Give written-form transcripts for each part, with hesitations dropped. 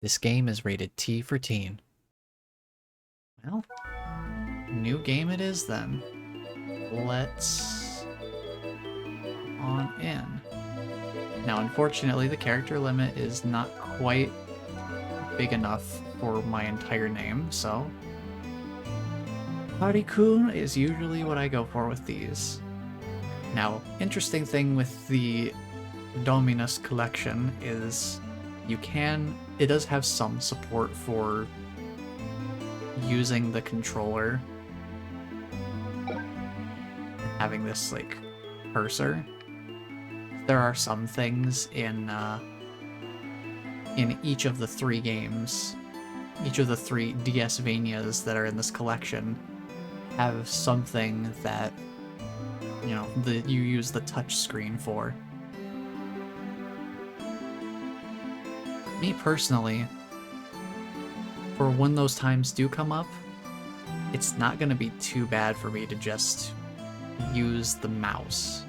This game is rated T for teen. Well, new game it is then. Let's on in. Now, unfortunately, the character limit is not quite big enough for my entire name, so Harikun is usually what I go for with these. Now, interesting thing with the Dominus Collection is it does have some support for using the controller and having this, like, cursor. There are some things in each of the three games, each of the three DS-vanias that are in this collection have something that, you know, you use the touch screen for. Me personally, for when those times do come up, it's not going to be too bad for me to just use the mouse.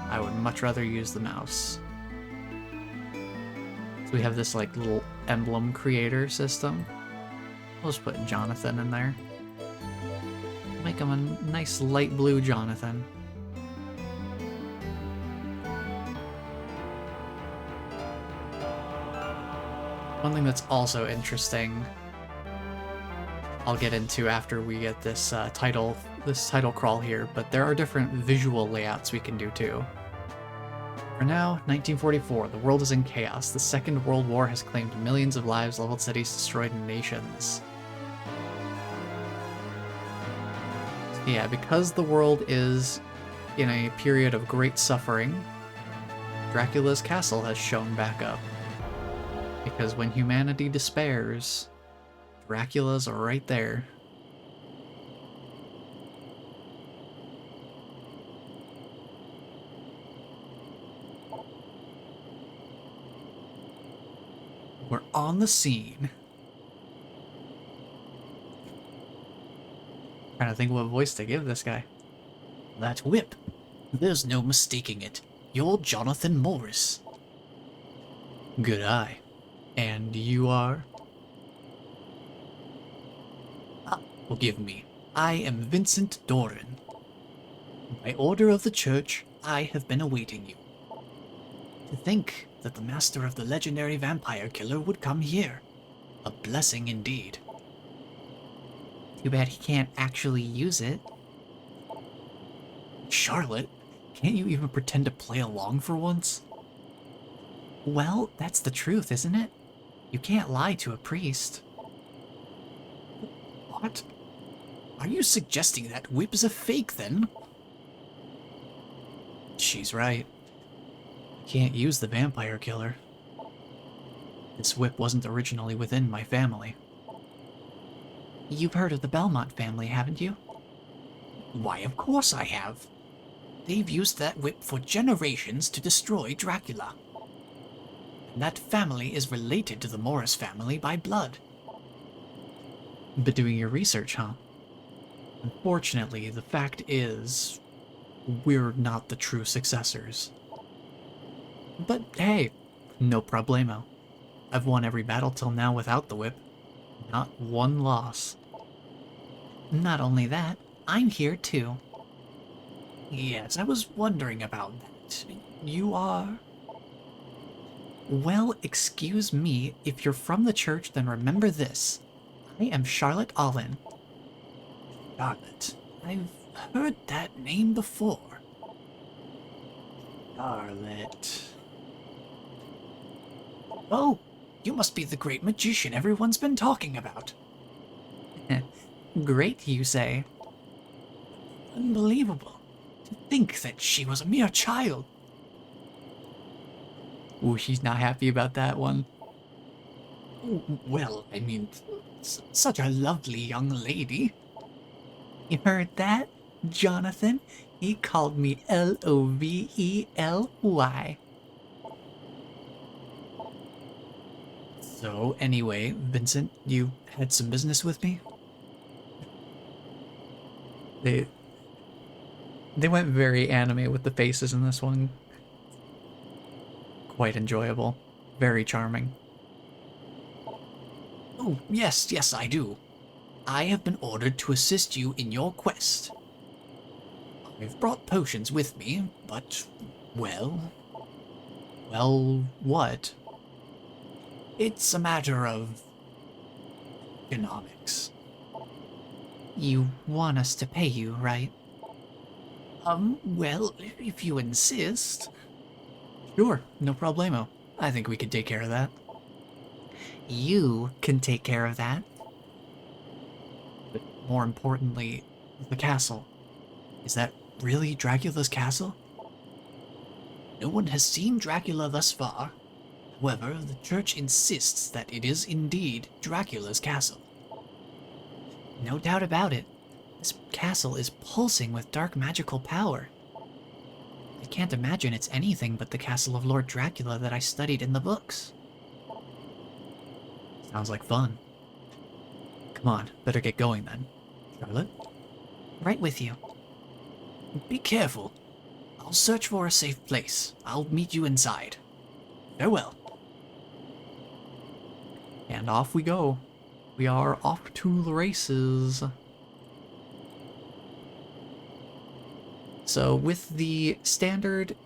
I would much rather use the mouse. So we have this like little emblem creator system. We'll just put Jonathan in there. Make him a nice light blue Jonathan. One thing that's also interesting, I'll get into after we get this title crawl here, but there are different visual layouts we can do too. For now, 1944, the world is in chaos. The Second World War has claimed millions of lives, leveled cities, destroyed nations. Yeah, because the world is in a period of great suffering, Dracula's castle has shown back up. Because when humanity despairs, Dracula's right there. We're on the scene. Trying to think what voice to give this guy. That whip. There's no mistaking it. You're Jonathan Morris. Good eye. And you are? Forgive me. I am Vincent Doran. By order of the church, I have been awaiting you. To think that the master of the legendary vampire killer would come here. A blessing indeed. Too bad he can't actually use it. Charlotte, can't you even pretend to play along for once? Well, that's the truth, isn't it? You can't lie to a priest. What? Are you suggesting that whip is a fake, then? She's right. I can't use the vampire killer. This whip wasn't originally within my family. You've heard of the Belmont family, haven't you? Why, of course I have. They've used that whip for generations to destroy Dracula. And that family is related to the Morris family by blood. But doing your research, huh? Unfortunately, the fact is, we're not the true successors. But hey, no problemo. I've won every battle till now without the whip. Not one loss. Not only that, I'm here too. Yes, I was wondering about that. You are? Well, excuse me, if you're from the church, then remember this. I am Charlotte Allen. Charlotte. I've heard that name before. Charlotte. Oh, you must be the great magician everyone's been talking about. Great, you say? Unbelievable. To think that she was a mere child. Ooh, she's not happy about that one. Well, I mean, such a lovely young lady. You heard that, Jonathan? He called me Lovely. So, anyway, Vincent, you had some business with me? They went very anime with the faces in this one. Quite enjoyable. Very charming. Oh, yes, I do. I have been ordered to assist you in your quest. I've brought potions with me, but, well... Well, what? It's a matter of... economics. You want us to pay you, right? Well, if you insist. Sure, no problemo. I think we could take care of that. You can take care of that. But more importantly, the castle. Is that really Dracula's castle? No one has seen Dracula thus far. However, the church insists that it is indeed Dracula's castle. No doubt about it. This castle is pulsing with dark magical power. I can't imagine it's anything but the castle of Lord Dracula that I studied in the books. Sounds like fun. Come on, better get going then. Charlotte? Right with you. Be careful. I'll search for a safe place. I'll meet you inside. Farewell. And off we go. We are off to the races. So with the standard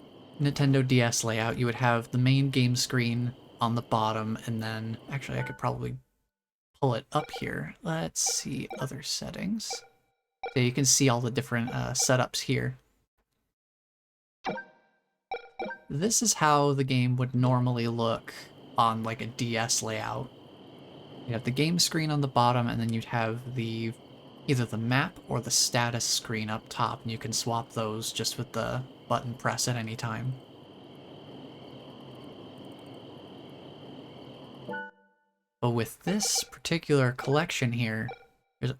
Nintendo DS layout, you would have the main game screen on the bottom, and then, actually I could probably pull it up here. Let's see other settings. So you can see all the different setups here. This is how the game would normally look on like a DS layout. You have the game screen on the bottom, and then you'd have the either the map or the status screen up top, and you can swap those just with the button press at any time. But with this particular collection here, there's a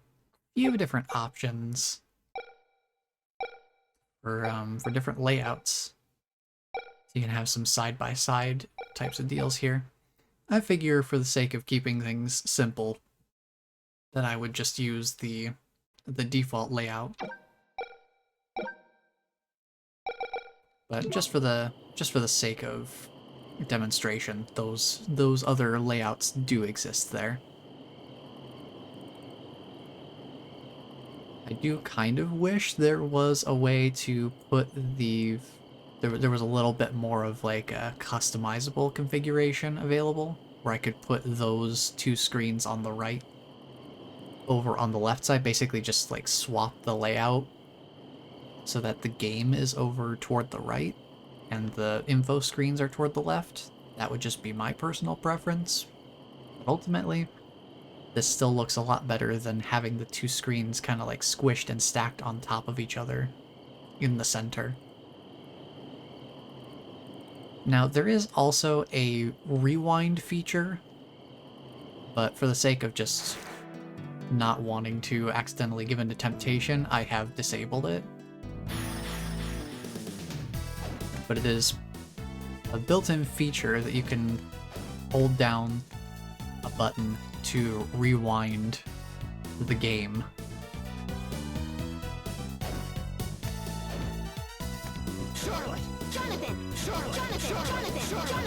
few different options for different layouts. So you can have some side-by-side types of deals here. I figure for the sake of keeping things simple, that I would just use the default layout. But just for the sake of demonstration, those other layouts do exist there. I do kind of wish there was a way to put there was a little bit more of like a customizable configuration available, where I could put those two screens on the right over on the left side, basically just like swap the layout so that the game is over toward the right and the info screens are toward the left. That would just be my personal preference. But ultimately, this still looks a lot better than having the two screens kind of like squished and stacked on top of each other in the center. Now, there is also a rewind feature, but for the sake of just not wanting to accidentally give in to temptation, I have disabled it. But it is a built-in feature that you can hold down a button to rewind the game.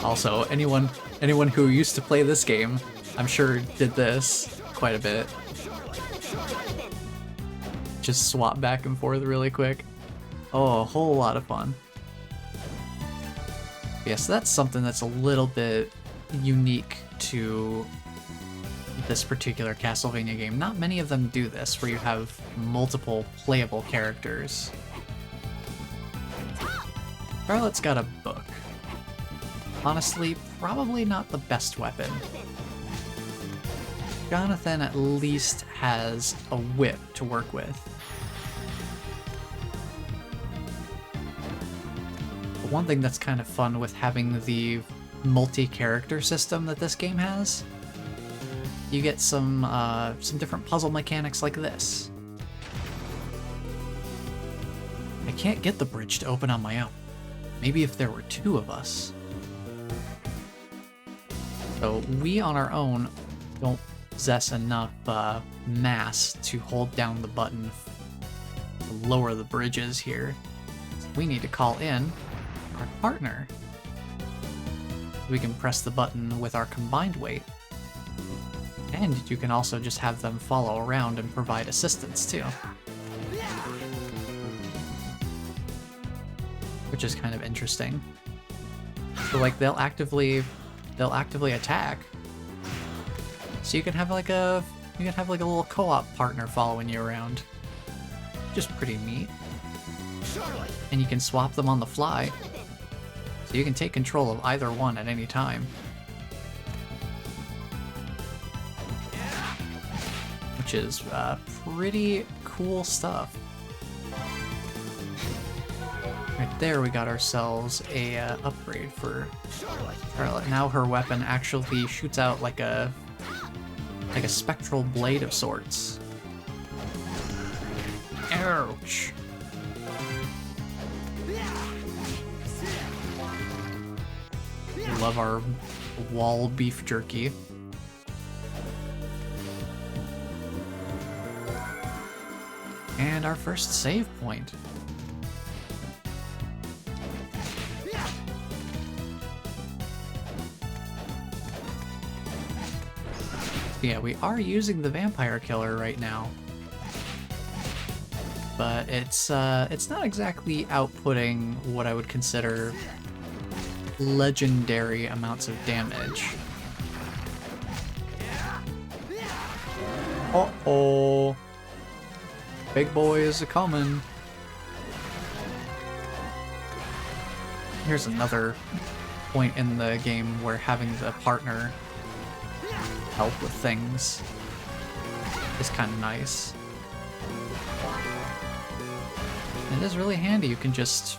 Also, anyone who used to play this game, I'm sure did this quite a bit. Just swap back and forth really quick. Oh, a whole lot of fun. Yeah, so that's something that's a little bit unique to this particular Castlevania game. Not many of them do this, where you have multiple playable characters. Charlotte's got a book. Honestly, probably not the best weapon. Jonathan at least has a whip to work with. But one thing that's kind of fun with having the multi-character system that this game has, you get some different puzzle mechanics like this. I can't get the bridge to open on my own. Maybe if there were two of us. So we on our own don't possess enough mass to hold down the button to lower the bridges here. So we need to call in our partner. We can press the button with our combined weight. And you can also just have them follow around and provide assistance too. Which is kind of interesting. So like they'll actively attack. So you can have like a little co-op partner following you around. Just pretty neat. And you can swap them on the fly. So you can take control of either one at any time. Which is pretty cool stuff. Right there we got ourselves a upgrade for Charlotte. Now her weapon actually shoots out like a spectral blade of sorts. Ouch! Love our wall beef jerky. And our first save point. Yeah, we are using the vampire killer right now. But it's not exactly outputting what I would consider legendary amounts of damage. Uh-oh. Big boy is a-coming. Here's another point in the game where having the partner help with things is kind of nice. It is really handy. You can just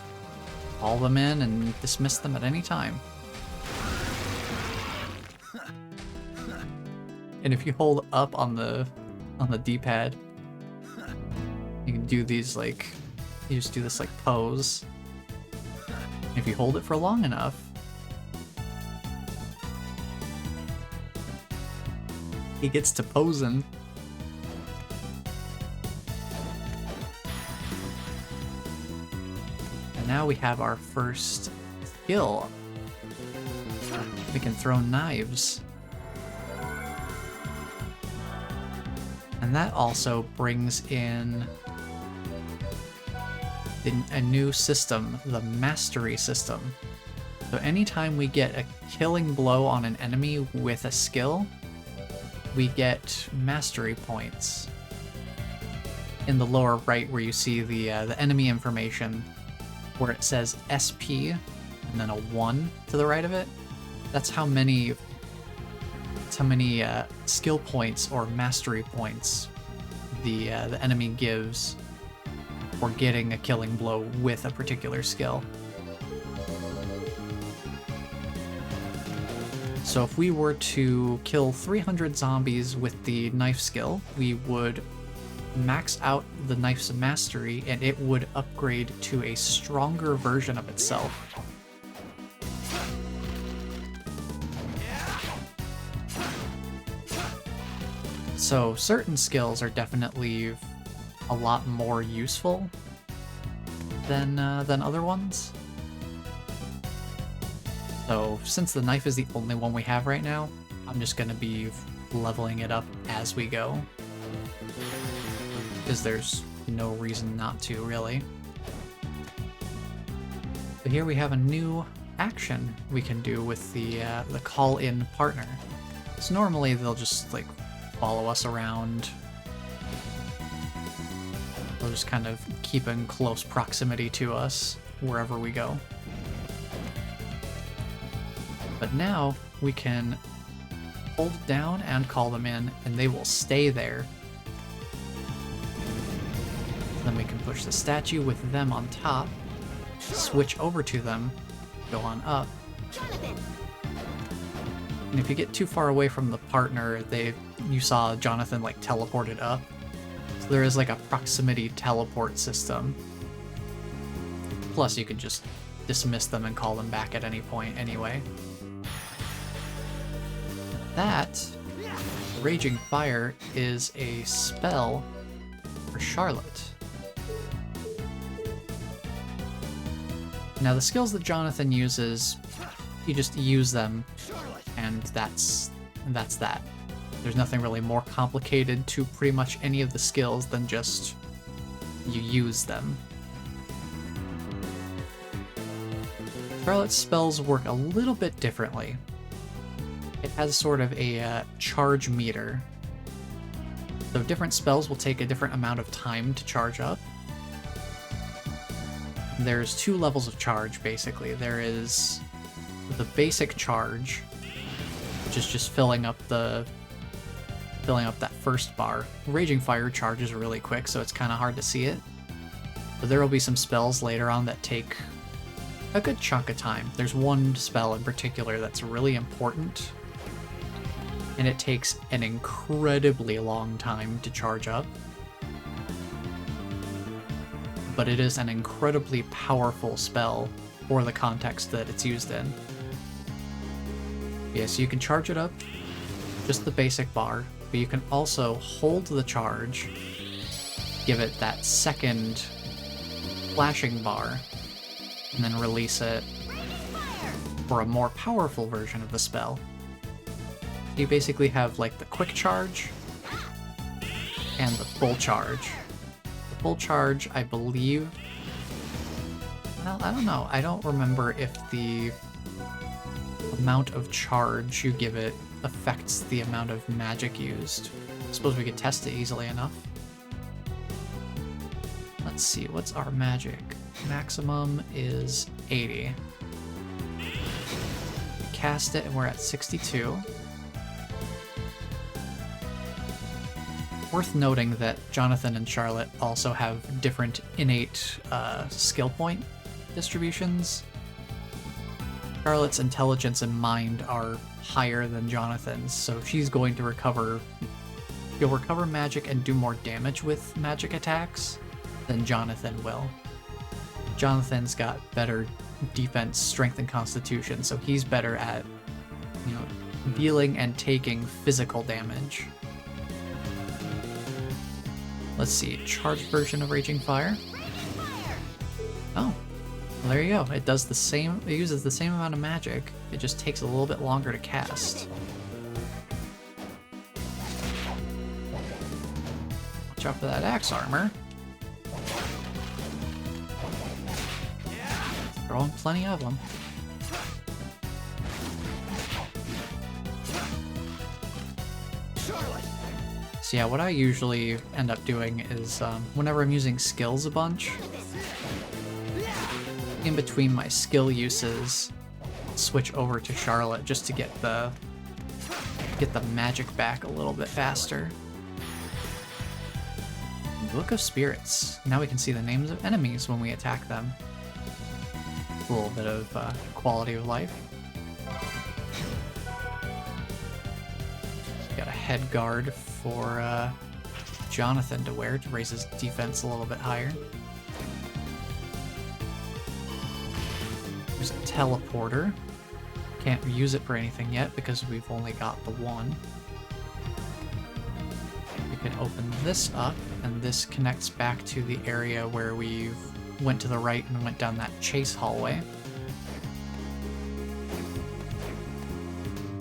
call them in and dismiss them at any time. And if you hold up on the D-pad, you can do these like, you just do this like pose. If you hold it for long enough, he gets to posing. And now we have our first skill. We can throw knives. And that also brings in a new system, the mastery system. So anytime we get a killing blow on an enemy with a skill, we get mastery points. In the lower right where you see the enemy information, where it says SP and then a 1 to the right of it, that's how many skill points or mastery points the enemy gives for getting a killing blow with a particular skill. So if we were to kill 300 zombies with the knife skill, we would max out the knife's mastery and it would upgrade to a stronger version of itself. So certain skills are definitely a lot more useful than other ones. So since the knife is the only one we have right now, I'm just gonna be leveling it up as we go, because there's no reason not to, really. But here we have a new action we can do with the call-in partner. So normally they'll just like follow us around. They'll just kind of keep in close proximity to us wherever we go. But now we can hold down and call them in, and they will stay there. Then we can push the statue with them on top, switch over to them, go on up. And if you get too far away from the partner, you saw Jonathan like teleported up. So there is like a proximity teleport system. Plus you can just dismiss them and call them back at any point anyway. That Raging Fire is a spell for Charlotte. Now the skills that Jonathan uses, you just use them, and that's that. There's nothing really more complicated to pretty much any of the skills than just you use them. Charlotte's spells work a little bit differently. It has sort of a charge meter. So different spells will take a different amount of time to charge up. There's two levels of charge, basically. There is the basic charge, which is just filling up that first bar. Raging Fire charges really quick, so it's kind of hard to see it. But there will be some spells later on that take a good chunk of time. There's one spell in particular that's really important, and it takes an incredibly long time to charge up. But it is an incredibly powerful spell for the context that it's used in. Yeah, so you can charge it up, just the basic bar, but you can also hold the charge, give it that second flashing bar, and then release it for a more powerful version of the spell. You basically have like the quick charge and the full charge. The full charge, I believe... Well, I don't know. I don't remember if the amount of charge you give it affects the amount of magic used. I suppose we could test it easily enough. Let's see, what's our magic? Maximum is 80. We cast it and we're at 62. Worth noting that Jonathan and Charlotte also have different innate skill point distributions. Charlotte's intelligence and mind are higher than Jonathan's, so she's going to recover... She'll recover magic and do more damage with magic attacks than Jonathan will. Jonathan's got better defense, strength, and constitution, so he's better at, you know, dealing and taking physical damage. Let's see, charged version of Raging Fire. Oh, well, there you go. It does the same, it uses the same amount of magic, it just takes a little bit longer to cast. Watch out for that axe armor. Throwing plenty of them. So yeah, what I usually end up doing is, whenever I'm using skills a bunch, in between my skill uses, switch over to Charlotte just to get the magic back a little bit faster. Book of Spirits. Now we can see the names of enemies when we attack them. A little bit of quality of life. Got a head guard for Jonathan to wear to raise his defense a little bit higher. There's a teleporter. Can't use it for anything yet because we've only got the one. We can open this up, and this connects back to the area where we went to the right and went down that chase hallway.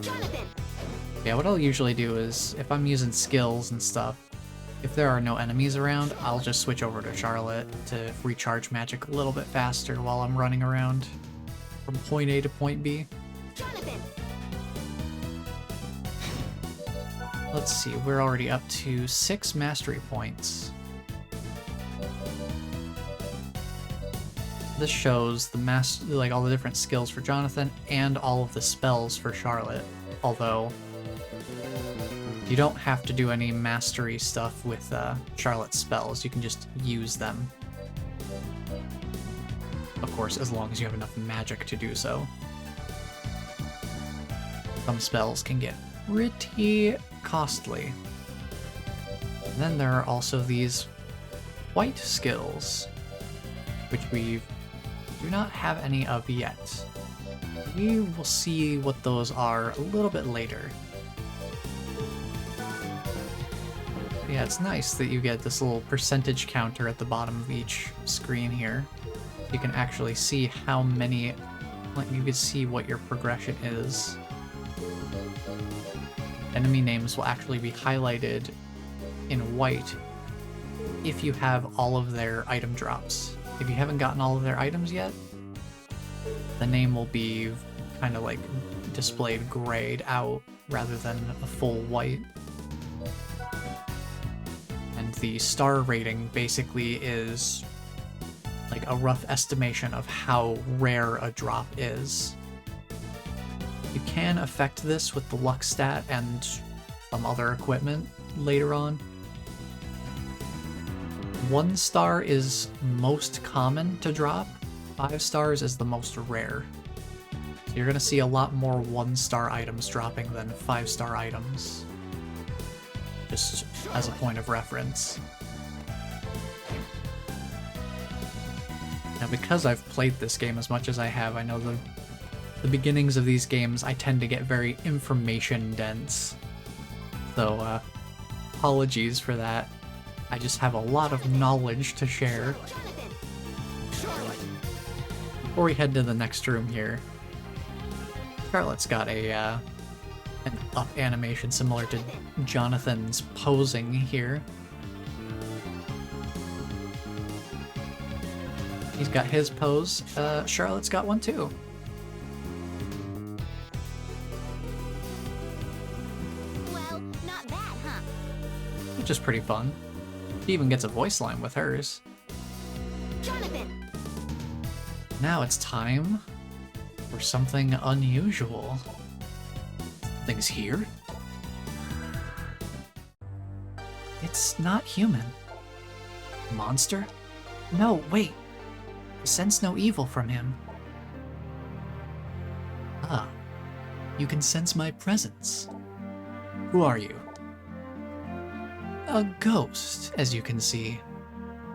Jonathan! Yeah, what I'll usually do is, if I'm using skills and stuff, if there are no enemies around, I'll just switch over to Charlotte to recharge magic a little bit faster while I'm running around from point A to point B. Jonathan! Let's see, we're already up to 6 mastery points. This shows the like all the different skills for Jonathan and all of the spells for Charlotte, although you don't have to do any mastery stuff with Charlotte's spells, you can just use them. Of course, as long as you have enough magic to do so. Some spells can get pretty costly. And then there are also these white skills, which we do not have any of yet. We will see what those are a little bit later. Yeah, it's nice that you get this little percentage counter at the bottom of each screen here. You can actually see how many, like you can see what your progression is. enemy names will actually be highlighted in white if you have all of their item drops. If you haven't gotten all of their items yet, the name will be kind of like displayed grayed out rather than a full white. And the star rating basically is like a rough estimation of how rare a drop is. You can affect this with the luck stat and some other equipment later on. 1 star is most common to drop, 5 stars is the most rare. So you're gonna see a lot more 1-star items dropping than 5-star items. Just as a point of reference. Now, because I've played this game as much as I have, I know the beginnings of these games, I tend to get very information dense. So, apologies for that. I just have a lot of knowledge to share. Before we head to the next room here, Charlotte's got an up animation similar to Jonathan's posing here. He's got his pose. Charlotte's got one too. Well, not bad, huh? Which is pretty fun. She even gets a voice line with hers. Jonathan! Now it's time for something unusual. Things here? It's not human. Monster? No, wait. I sense no evil from him. Ah, you can sense my presence. Who are you? A ghost, as you can see.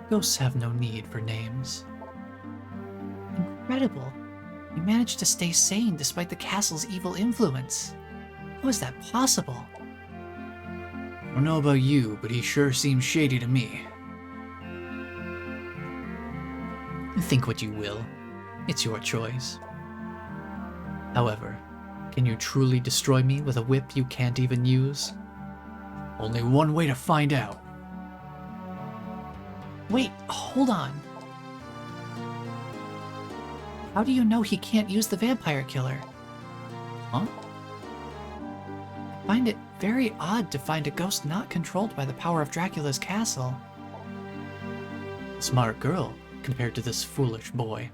Ghosts have no need for names. Incredible. You managed to stay sane despite the castle's evil influence. How is that possible? I don't know about you, but he sure seems shady to me. Think what you will. It's your choice. However, can you truly destroy me with a whip you can't even use? Only one way to find out. Wait, hold on. How do you know he can't use the vampire killer? Huh? I find it very odd to find a ghost not controlled by the power of Dracula's castle. Smart girl, compared to this foolish boy.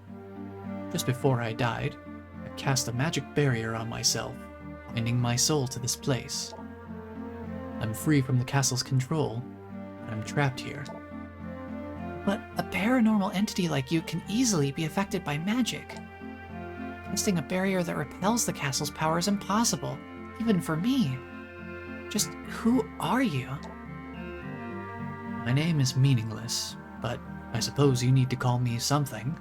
Just before I died, I cast a magic barrier on myself, binding my soul to this place. I'm free from the castle's control, and I'm trapped here. But a paranormal entity like you can easily be affected by magic. Casting a barrier that repels the castle's power is impossible, even for me. Just who are you? My name is meaningless, but I suppose you need to call me something.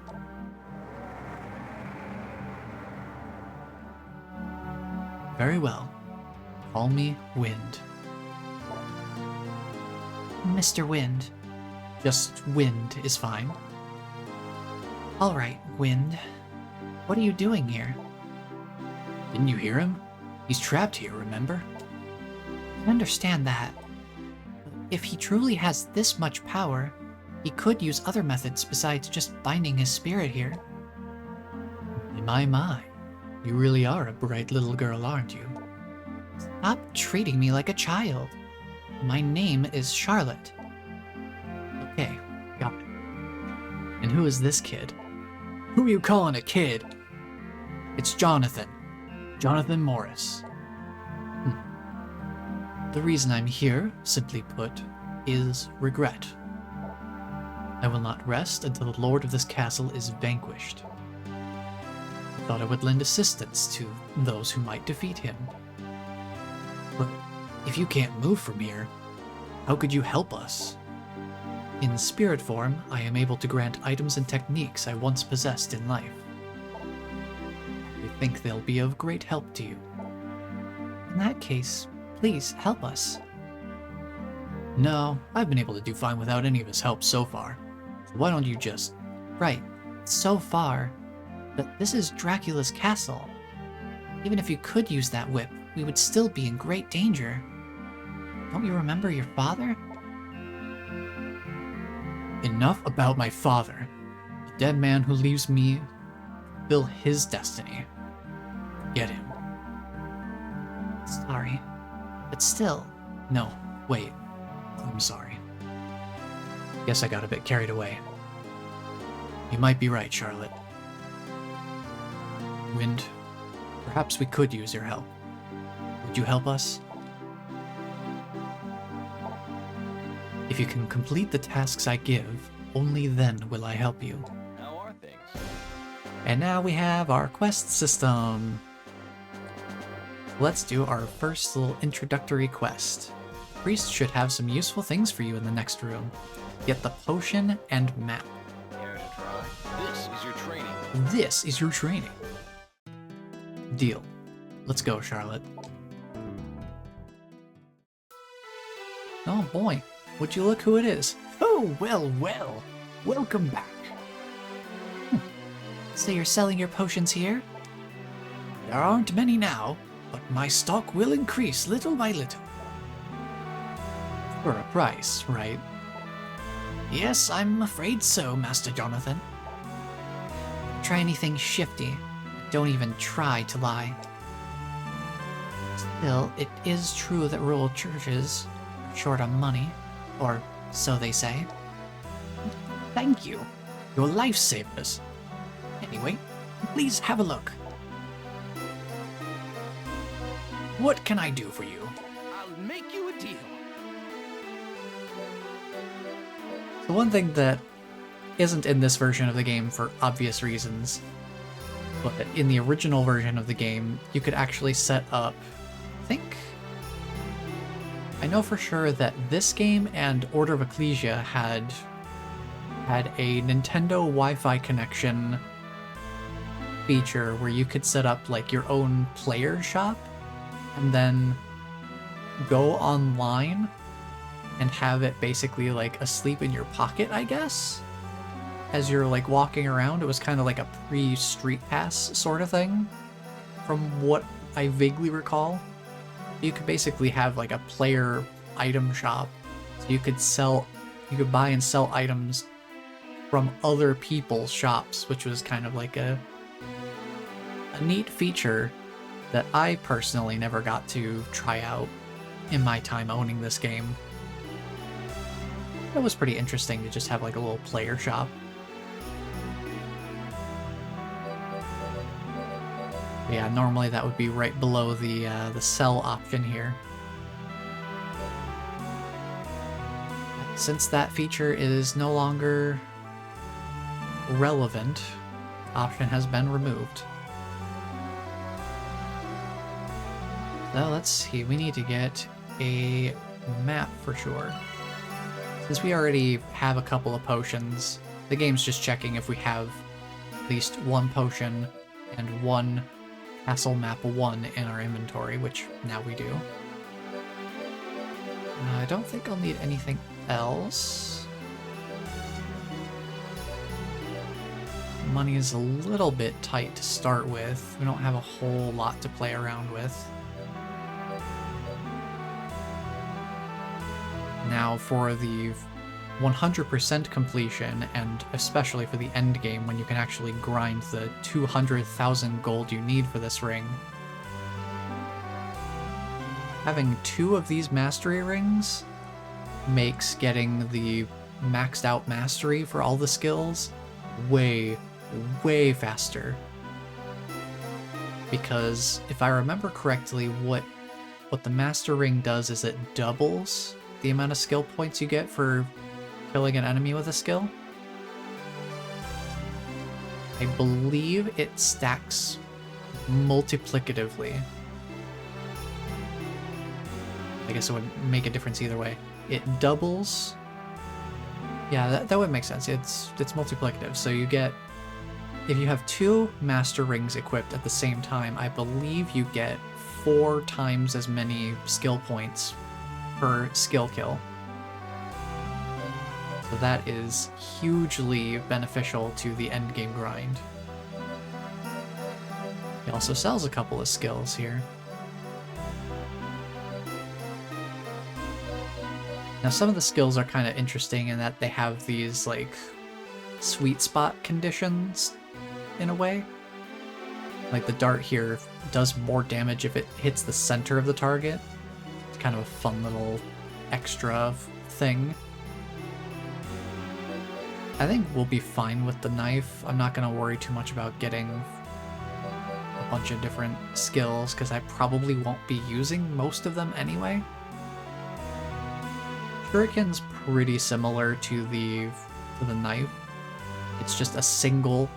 Very well. Call me Wind. Mr. Wind. Just Wind is fine. Alright, Wind. What are you doing here? Didn't you hear him? He's trapped here, remember? I understand that. If he truly has this much power, he could use other methods besides just binding his spirit here. My. You really are a bright little girl, aren't you? Stop treating me like a child. My name is Charlotte. Okay, got it. And who is this kid? Who are you calling a kid? It's Jonathan. Jonathan Morris. The reason I'm here, simply put, is regret. I will not rest until the lord of this castle is vanquished. I thought I would lend assistance to those who might defeat him. But if you can't move from here, how could you help us? In spirit form, I am able to grant items and techniques I once possessed in life. I think they'll be of great help to you. In that case, please help us. No, I've been able to do fine without any of his help so far. So why don't you just... Right, so far. But this is Dracula's castle. Even if you could use that whip, we would still be in great danger. Don't you remember your father? Enough about my father. A dead man who leaves me to fulfill his destiny. Get him. Sorry, but still. No, wait. I'm sorry. Guess I got a bit carried away. You might be right, Charlotte. Wind, perhaps we could use your help. Would you help us? If you can complete the tasks I give, only then will I help you. How are things? And now we have our quest system. Let's do our first little introductory quest. Priest should have some useful things for you in the next room. Get the potion and map. Care to try? This is your training. This is your training. Deal. Let's go, Charlotte. Oh boy, would you look who it is? Oh, well, well. Welcome back. So you're selling your potions here? There aren't many now, but my stock will increase little by little. For a price, right? Yes, I'm afraid so, Master Jonathan. Try anything shifty. Don't even try to lie. Still, it is true that rural churches are short on money, or so they say. Thank you. You're lifesavers. Anyway, please have a look. What can I do for you? I'll make you a deal. The one thing that isn't in this version of the game for obvious reasons, but in the original version of the game, you could actually set up, I know for sure that this game and Order of Ecclesia had a Nintendo Wi-Fi connection feature where you could set up like your own player shop and then go online and have it basically like asleep in your pocket, I guess, as you're like walking around. It was kind of like a pre-Street Pass sort of thing, from what I vaguely recall. You could basically have like a player item shop, so you could buy and sell items from other people's shops, which was kind of like a neat feature that I personally never got to try out in my time owning this game. It was pretty interesting to just have like a little player shop. Yeah, normally that would be right below the sell option here. Since that feature is no longer relevant, the option has been removed. So let's see, we need to get a map for sure. Since we already have a couple of potions, the game's just checking if we have at least one potion and one Castle Map 1 in our inventory, which now we do. I don't think I'll need anything else. Money is a little bit tight to start with. We don't have a whole lot to play around with. Now for the 100% completion, and especially for the end game when you can actually grind the 200,000 gold you need for this ring. Having 2 of these mastery rings makes getting the maxed out mastery for all the skills way, way faster. Because if I remember correctly, what the master ring does is it doubles the amount of skill points you get for killing an enemy with a skill. I believe it stacks multiplicatively. I guess it would make a difference either way. It doubles. Yeah, that would make sense. It's multiplicative. So you get, if you have 2 master rings equipped at the same time, I believe you get 4 times as many skill points per skill kill. So that is hugely beneficial to the endgame grind. He also sells a couple of skills here. Now some of the skills are kind of interesting in that they have these like sweet spot conditions in a way. Like the dart here does more damage if it hits the center of the target. It's kind of a fun little extra thing. I think we'll be fine with the knife. I'm not going to worry too much about getting a bunch of different skills because I probably won't be using most of them anyway. Shuriken's pretty similar to the knife. It's just a single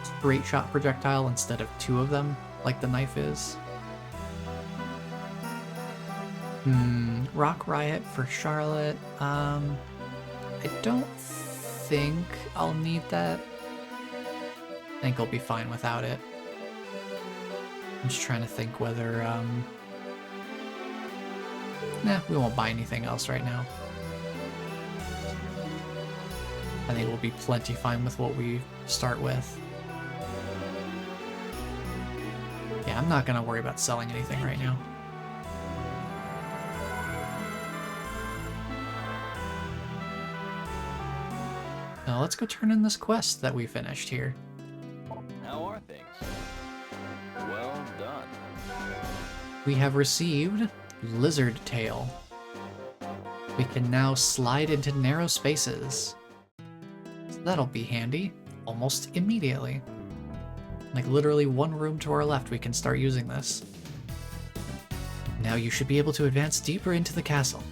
straight shot projectile instead of two of them, like the knife is. Rock Riot for Charlotte. I don't think I'll need that. I think I'll be fine without it. I'm just trying to think whether, nah, we won't buy anything else right now. I think we'll be plenty fine with what we start with. Yeah, I'm not gonna worry about selling anything right now. Now let's go turn in this quest that we finished here. How are things? Well done. We have received Lizard Tail. We can now slide into narrow spaces. So that'll be handy almost immediately. Like literally one room to our left we can start using this. Now you should be able to advance deeper into the castle.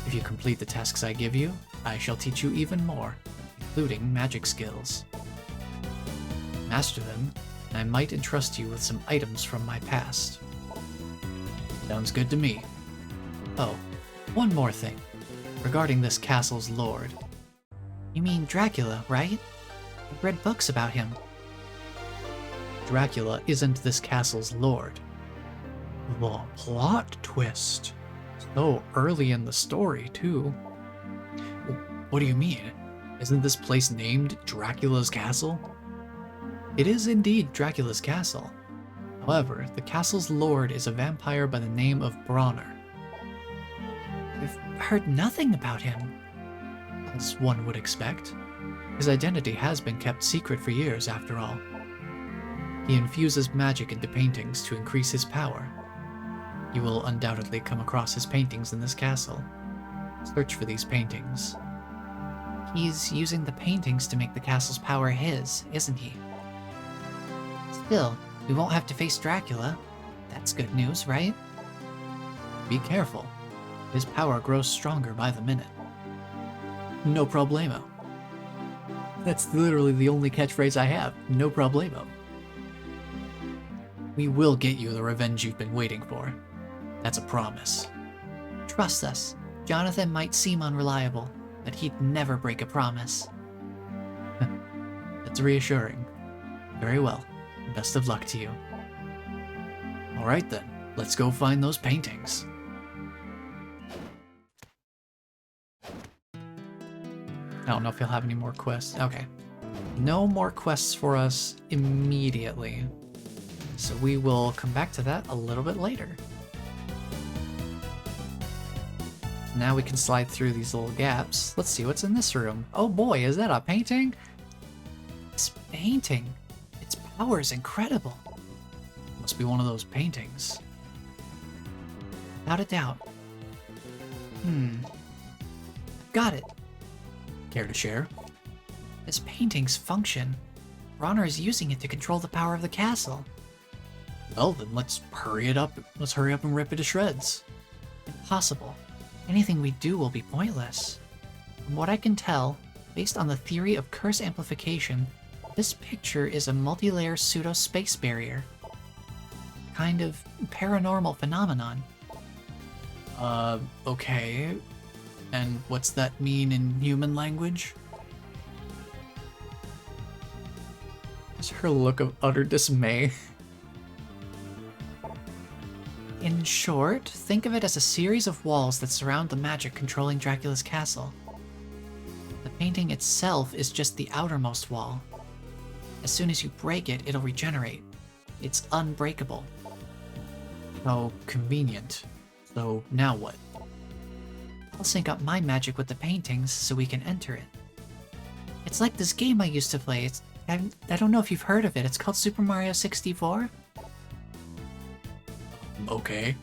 If you complete the tasks I give you, I shall teach you even more, including magic skills. Master them, and I might entrust you with some items from my past. Sounds good to me. Oh, one more thing. Regarding this castle's lord. You mean Dracula, right? I've read books about him. Dracula isn't this castle's lord. The plot twist. So early in the story, too. What do you mean? Isn't this place named Dracula's Castle? It is indeed Dracula's castle. However, the castle's lord is a vampire by the name of Bronner. I've heard nothing about him. As one would expect. His identity has been kept secret for years, after all. He infuses magic into paintings to increase his power. You will undoubtedly come across his paintings in this castle. Search for these paintings. He's using the paintings to make the castle's power his, isn't he? Still, we won't have to face Dracula. That's good news, right? Be careful. His power grows stronger by the minute. No problemo. That's literally the only catchphrase I have. No problemo. We will get you the revenge you've been waiting for. That's a promise. Trust us. Jonathan might seem unreliable, but he'd never break a promise. That's reassuring. Very well. Best of luck to you. Alright then, let's go find those paintings. I don't know if he'll have any more quests. Okay. No more quests for us immediately. So we will come back to that a little bit later. Now we can slide through these little gaps. Let's see what's in this room. Oh boy, is that a painting? This painting, its power is incredible. Must be one of those paintings. Without a doubt. Got it. Care to share? This painting's function. Bronner is using it to control the power of the castle. Well then, let's hurry it up. Let's hurry up and rip it to shreds. Impossible. Anything we do will be pointless. From what I can tell, based on the theory of curse amplification, this picture is a multi-layer pseudo-space barrier. Kind of paranormal phenomenon. Okay. And what's that mean in human language? Just her look of utter dismay. In short, think of it as a series of walls that surround the magic controlling Dracula's castle. The painting itself is just the outermost wall. As soon as you break it, it'll regenerate. It's unbreakable. How convenient. So now what? I'll sync up my magic with the paintings so we can enter it. It's like this game I used to play. I don't know if you've heard of it. It's called Super Mario 64. Okay.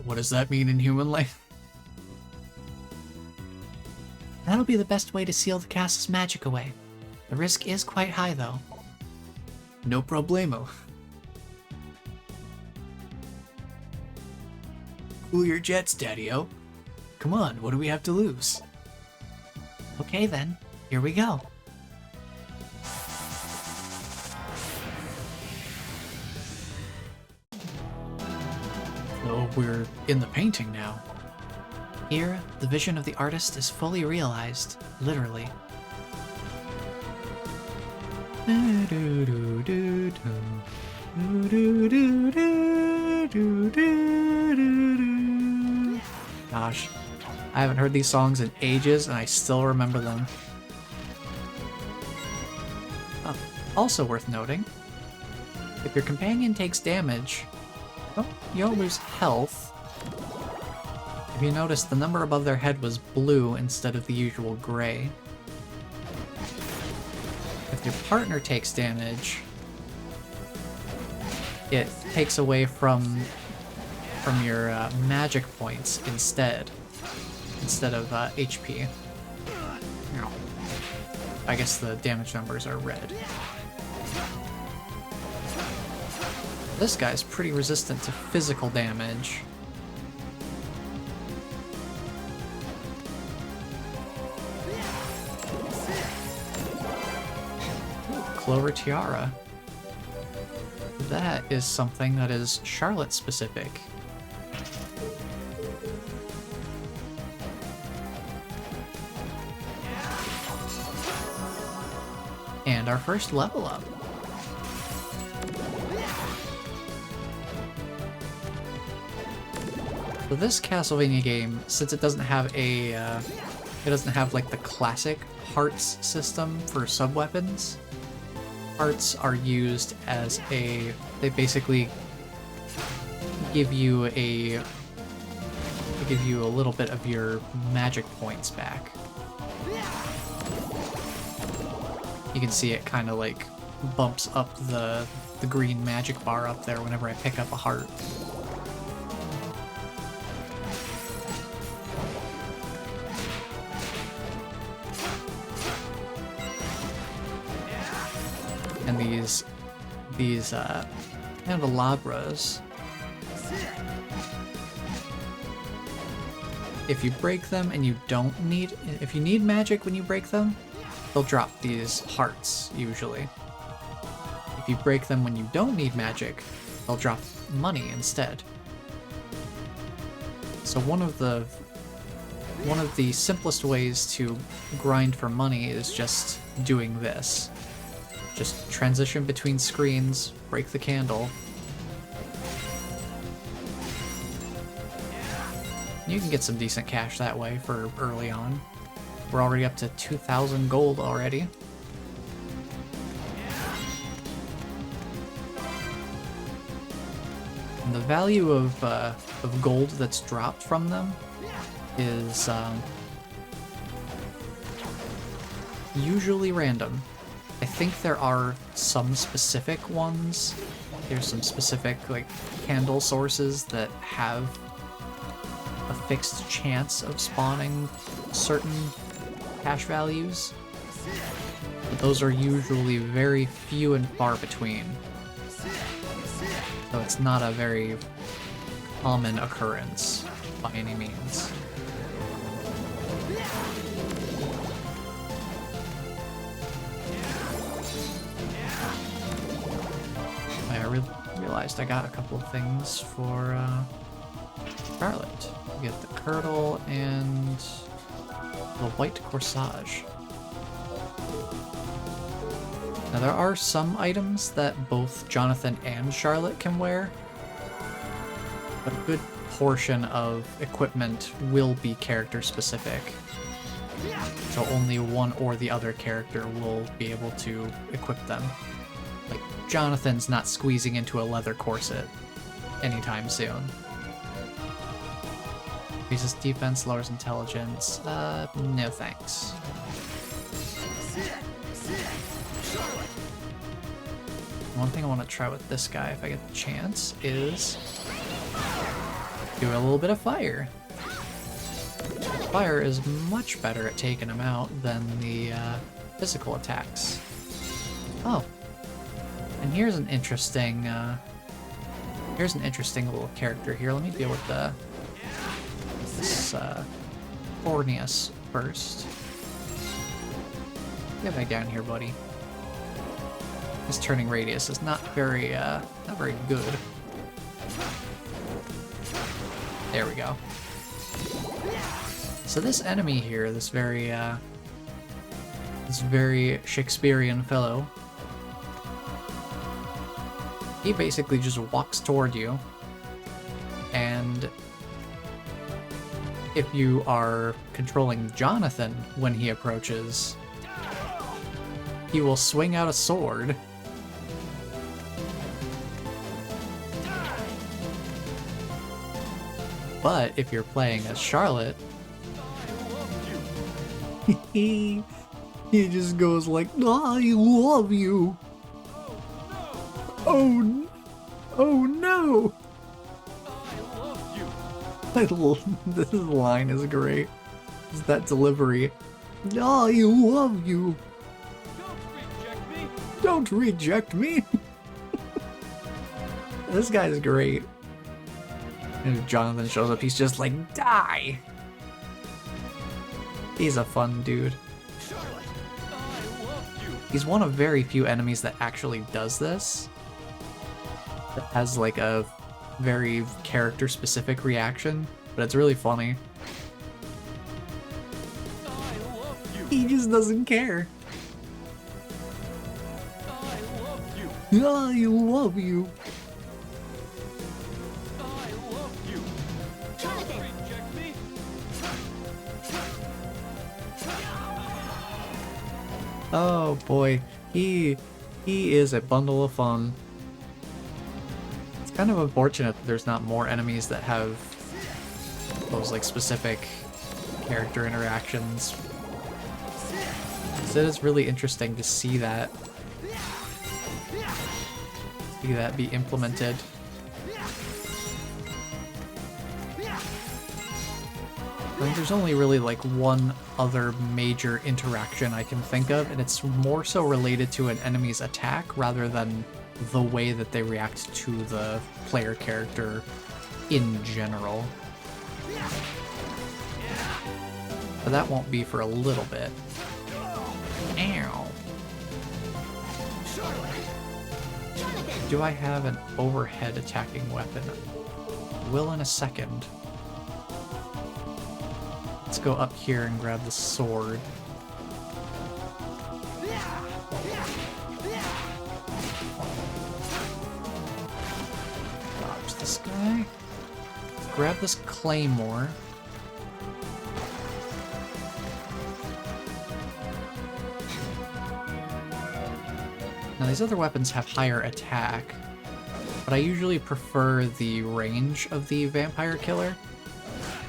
What does that mean in human life? That'll be the best way to seal the castle's magic away. The risk is quite high, though. No problemo. Cool your jets, Daddy-o. Come on, what do we have to lose? Okay then, here we go. So we're in the painting now. Here, the vision of the artist is fully realized, literally. Gosh, I haven't heard these songs in ages and I still remember them. Also worth noting, if your companion takes damage, you don't lose health. If you notice, the number above their head was blue instead of the usual gray. If your partner takes damage, it takes away from your magic points instead of HP. I guess the damage numbers are red. This guy's pretty resistant to physical damage. Clover Tiara. That is something that is Charlotte specific. And our first level up. So this Castlevania game, since it doesn't have like the classic hearts system for sub-weapons, hearts are used as they basically give you a little bit of your magic points back. You can see it kind of like bumps up the green magic bar up there whenever I pick up a heart. And these candelabras, if you break them and if you need magic when you break them, they'll drop these hearts usually. If you break them when you don't need magic, they'll drop money instead. So one of the simplest ways to grind for money is just doing this. Just transition between screens, break the candle. You can get some decent cash that way for early on. We're already up to 2,000 gold already. And the value of gold that's dropped from them is usually random. I think there are some specific ones. There's some specific like candle sources that have a fixed chance of spawning certain cash values, but those are usually very few and far between. So it's not a very common occurrence by any means. I realized I got a couple of things for Charlotte. You get the kirtle and the white corsage. Now there are some items that both Jonathan and Charlotte can wear, but a good portion of equipment will be character specific. So only one or the other character will be able to equip them. Like, Jonathan's not squeezing into a leather corset anytime soon. Increases defense, lowers intelligence. No thanks. One thing I want to try with this guy, if I get the chance, is do a little bit of fire. Fire is much better at taking him out than the physical attacks. Oh, and here's an interesting little character here. Let me deal with this Ruinous first. Get back down here, buddy. His turning radius is not very good. There we go. So this enemy here, this very Shakespearean fellow, he basically just walks toward you, and if you are controlling Jonathan when he approaches, he will swing out a sword. But if you're playing as Charlotte, he just goes like, "I love you." Oh no! This line is great. It's that delivery. "I love you. Don't reject me." This guy's great. And if Jonathan shows up, he's just like, "Die!" He's a fun dude. He's one of very few enemies that actually does this. That has like a very character-specific reaction, but it's really funny. He just doesn't care. I love you. Oh boy, he is a bundle of fun. It's kind of unfortunate that there's not more enemies that have those like specific character interactions. So it is really interesting to see that be implemented. I think there's only really like one other major interaction I can think of, and it's more so related to an enemy's attack rather than the way that they react to the player character in general. But that won't be for a little bit. Ow. Do I have an overhead attacking weapon? Will in a second. Let's go up here and grab the sword. Dodge this guy. Grab this claymore. Now these other weapons have higher attack, but I usually prefer the range of the vampire killer.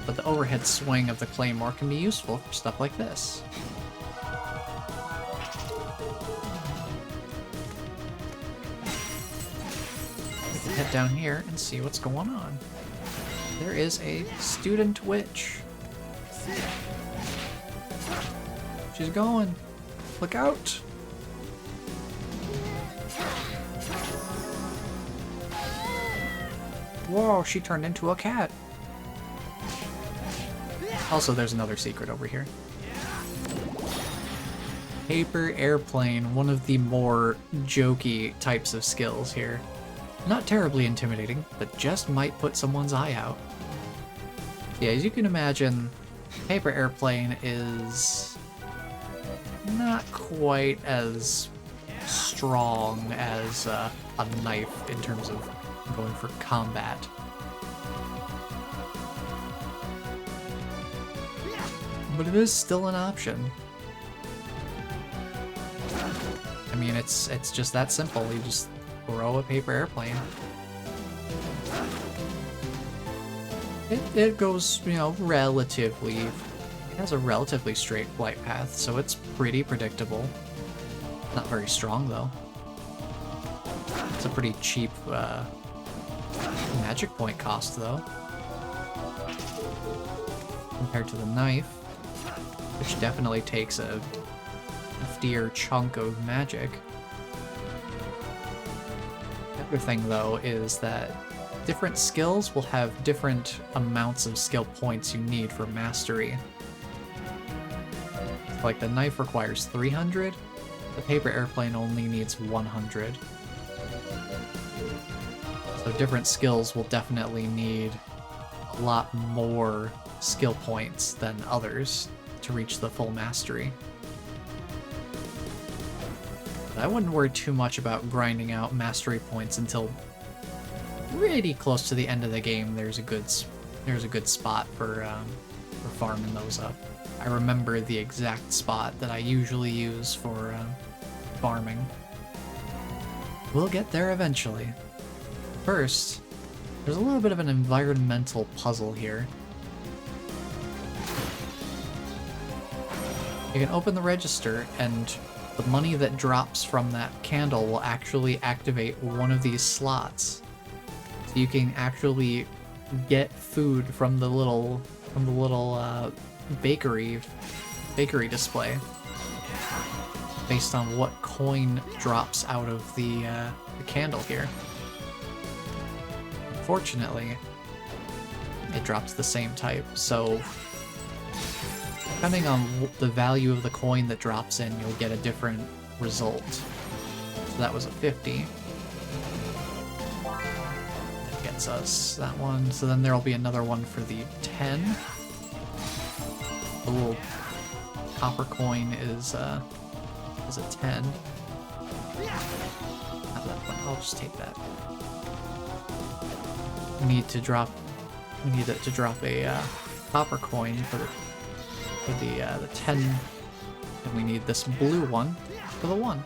But the overhead swing of the claymore can be useful for stuff like this. We can head down here and see what's going on. There is a student witch. She's going. Look out! Whoa, she turned into a cat. Also, there's another secret over here. Paper airplane, one of the more jokey types of skills here. Not terribly intimidating, but just might put someone's eye out. Yeah, as you can imagine, paper airplane is not quite as strong as a knife in terms of going for combat. But it is still an option. I mean, it's just that simple. You just throw a paper airplane. It goes, you know, relatively... It has a relatively straight flight path, so it's pretty predictable. Not very strong, though. It's a pretty cheap magic point cost, though. Compared to the knife, which definitely takes a heftier chunk of magic. The other thing, though, is that different skills will have different amounts of skill points you need for mastery. Like, the knife requires 300, the paper airplane only needs 100. So different skills will definitely need a lot more skill points than others to reach the full mastery. But I wouldn't worry too much about grinding out mastery points until pretty close to the end of the game. There's a good spot for farming those up. I remember the exact spot that I usually use for farming. We'll get there eventually. First, there's a little bit of an environmental puzzle here. You can open the register, and the money that drops from that candle will actually activate one of these slots. So you can actually get food from the little bakery display based on what coin drops out of the candle here. Unfortunately, it drops the same type, so depending on the value of the coin that drops in, you'll get a different result. So that was a 50. That gets us that one. So then there'll be another one for the 10. The little copper coin is a 10. Not that one. I'll just take that. We need it to drop a copper coin for the 10, and we need this blue one for the 1.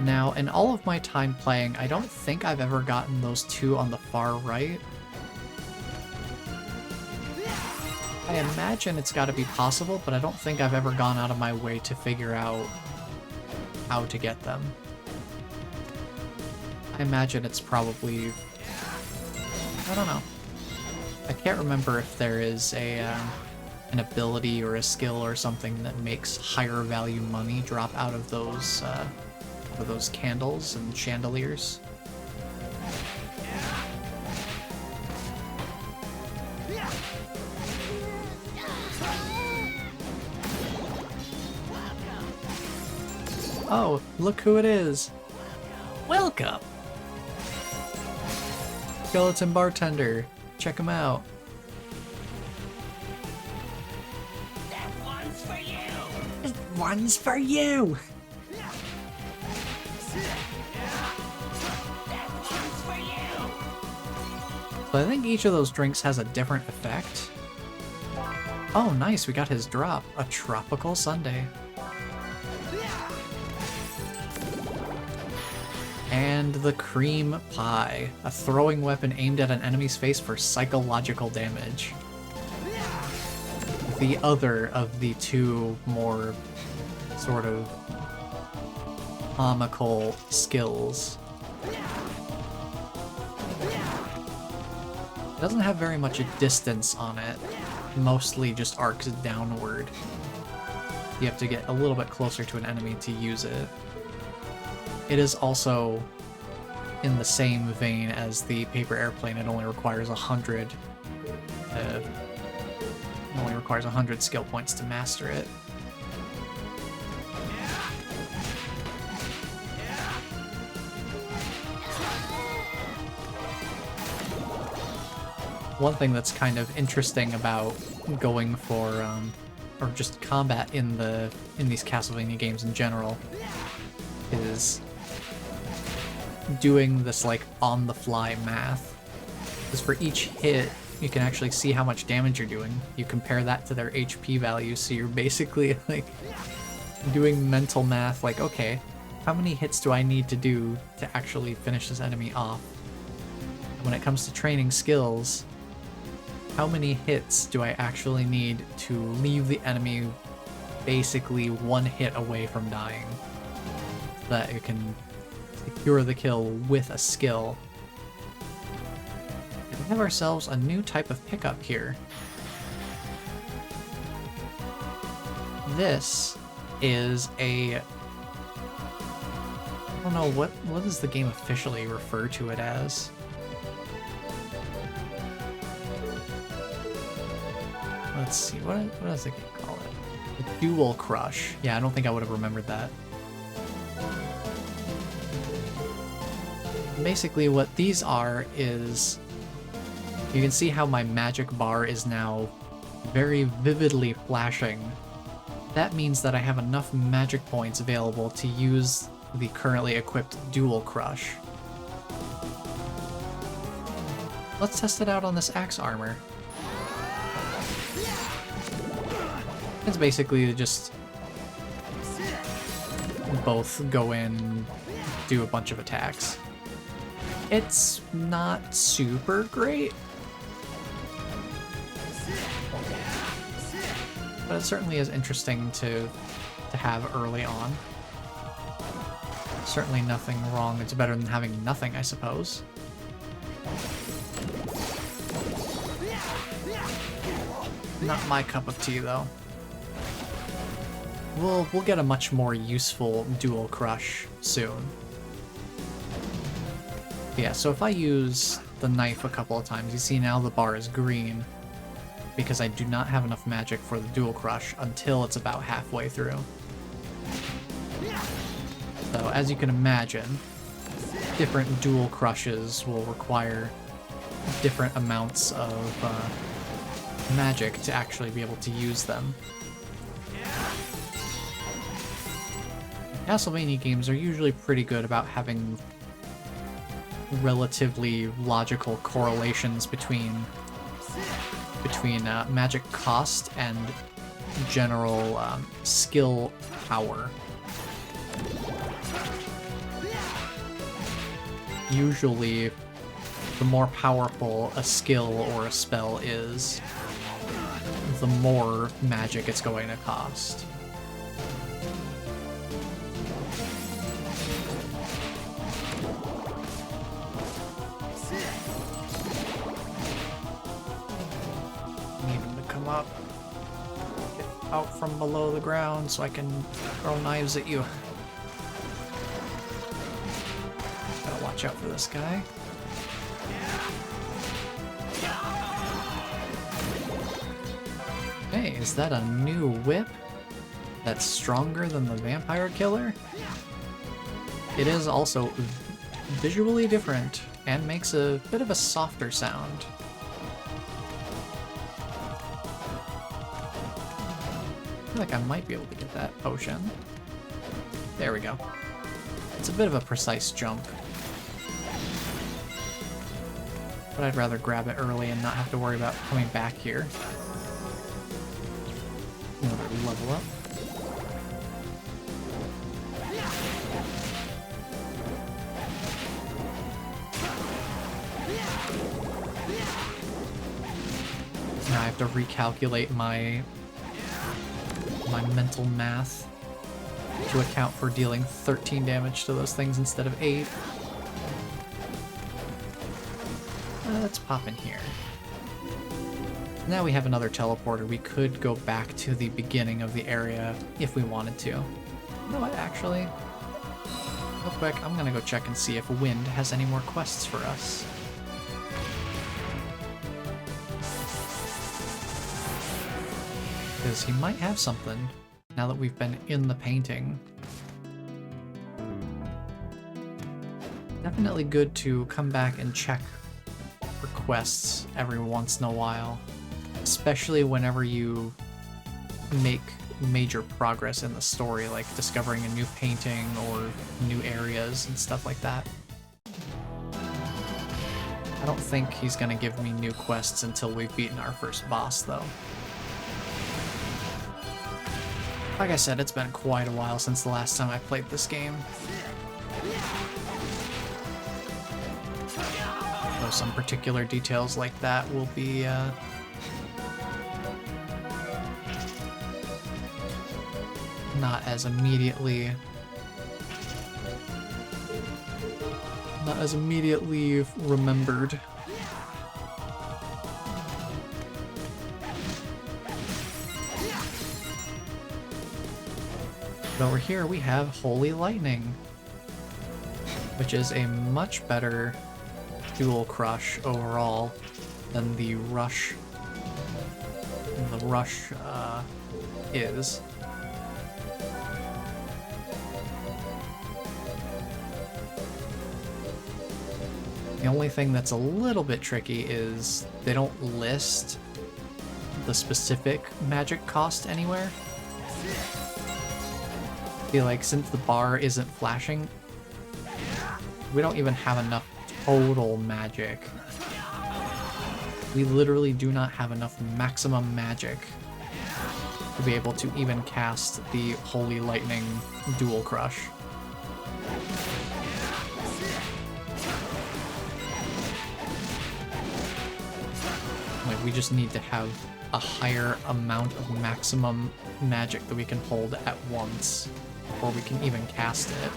Now, in all of my time playing, I don't think I've ever gotten those 2 on the far right. I imagine it's got to be possible, but I don't think I've ever gone out of my way to figure out how to get them. I imagine it's probably... I don't know. I can't remember if there is an ability or a skill or something that makes higher value money drop out of those candles and chandeliers. Oh, look who it is! Welcome! Skeleton bartender. Check him out. That one's for you! This one's for you! That one's for you! So I think each of those drinks has a different effect. Oh, nice, we got his drop. A tropical sundae. And the cream pie, a throwing weapon aimed at an enemy's face for psychological damage. The other of the 2 more sort of comical skills. It doesn't have very much distance on it, mostly just arcs downward. You have to get a little bit closer to an enemy to use it. It is also in the same vein as the paper airplane. It only requires 100. It only requires 100 skill points to master it. One thing that's kind of interesting about going for, or just combat in these Castlevania games in general, is doing this like on-the-fly math. Because for each hit, you can actually see how much damage you're doing. You compare that to their HP value, so you're basically like doing mental math like, okay, How many hits do I need to do to actually finish this enemy off? And when it comes to training skills, how many hits do I actually need to leave the enemy basically one hit away from dying? So that it can secure the kill with a skill. And we have ourselves a new type of pickup here. This is a... I don't know, what does the game officially refer to it as? Let's see, what does the game call it? The Dual Crush. Yeah, I don't think I would have remembered that. Basically what these are is... You can see how my magic bar is now very vividly flashing. That means that I have enough magic points available to use the currently equipped Dual Crush. Let's test it out on this axe armor. It's basically just both go in, do a bunch of attacks. It's not super great, but it certainly is interesting to have early on. Certainly nothing wrong. It's better than having nothing, I suppose. Not my cup of tea, though. We'll get a much more useful Dual Crush soon. Yeah, so if I use the knife a couple of times, you see now the bar is green because I do not have enough magic for the Dual Crush until it's about halfway through. So as you can imagine, different Dual Crushes will require different amounts of magic to actually be able to use them. Castlevania games are usually pretty good about having relatively logical correlations between magic cost and general skill power. Usually, the more powerful a skill or a spell is, the more magic it's going to cost. Need him to come up, get out from below the ground so I can throw knives at you. Gotta watch out for this guy. Hey, is that a new whip that's stronger than the vampire killer? It is also visually different and makes a bit of a softer sound. I feel like I might be able to get that potion. There we go. It's a bit of a precise jump. But I'd rather grab it early and not have to worry about coming back here. Another level up. Now I have to recalculate my mental math to account for dealing 13 damage to those things instead of 8. Let's pop in here. Now we have another teleporter. We could go back to the beginning of the area if we wanted to. You know what, actually? Real quick, I'm gonna go check and see if Wind has any more quests for us. Because he might have something, now that we've been in the painting. Definitely good to come back and check for quests every once in a while. Especially whenever you make major progress in the story, like discovering a new painting or new areas and stuff like that. I don't think he's gonna give me new quests until we've beaten our first boss, though. If Like I said, it's been quite a while since the last time I played this game. So some particular details like that will be not as immediately remembered. But over here we have Holy Lightning, which is a much better dual crush overall than the rush is. The only thing that's a little bit tricky is they don't list the specific magic cost anywhere. I feel like since the bar isn't flashing, we don't even have enough total magic. We literally do not have enough maximum magic to be able to even cast the Holy Lightning Dual Crush. Like, we just need to have a higher amount of maximum magic that we can hold at once before we can even cast it.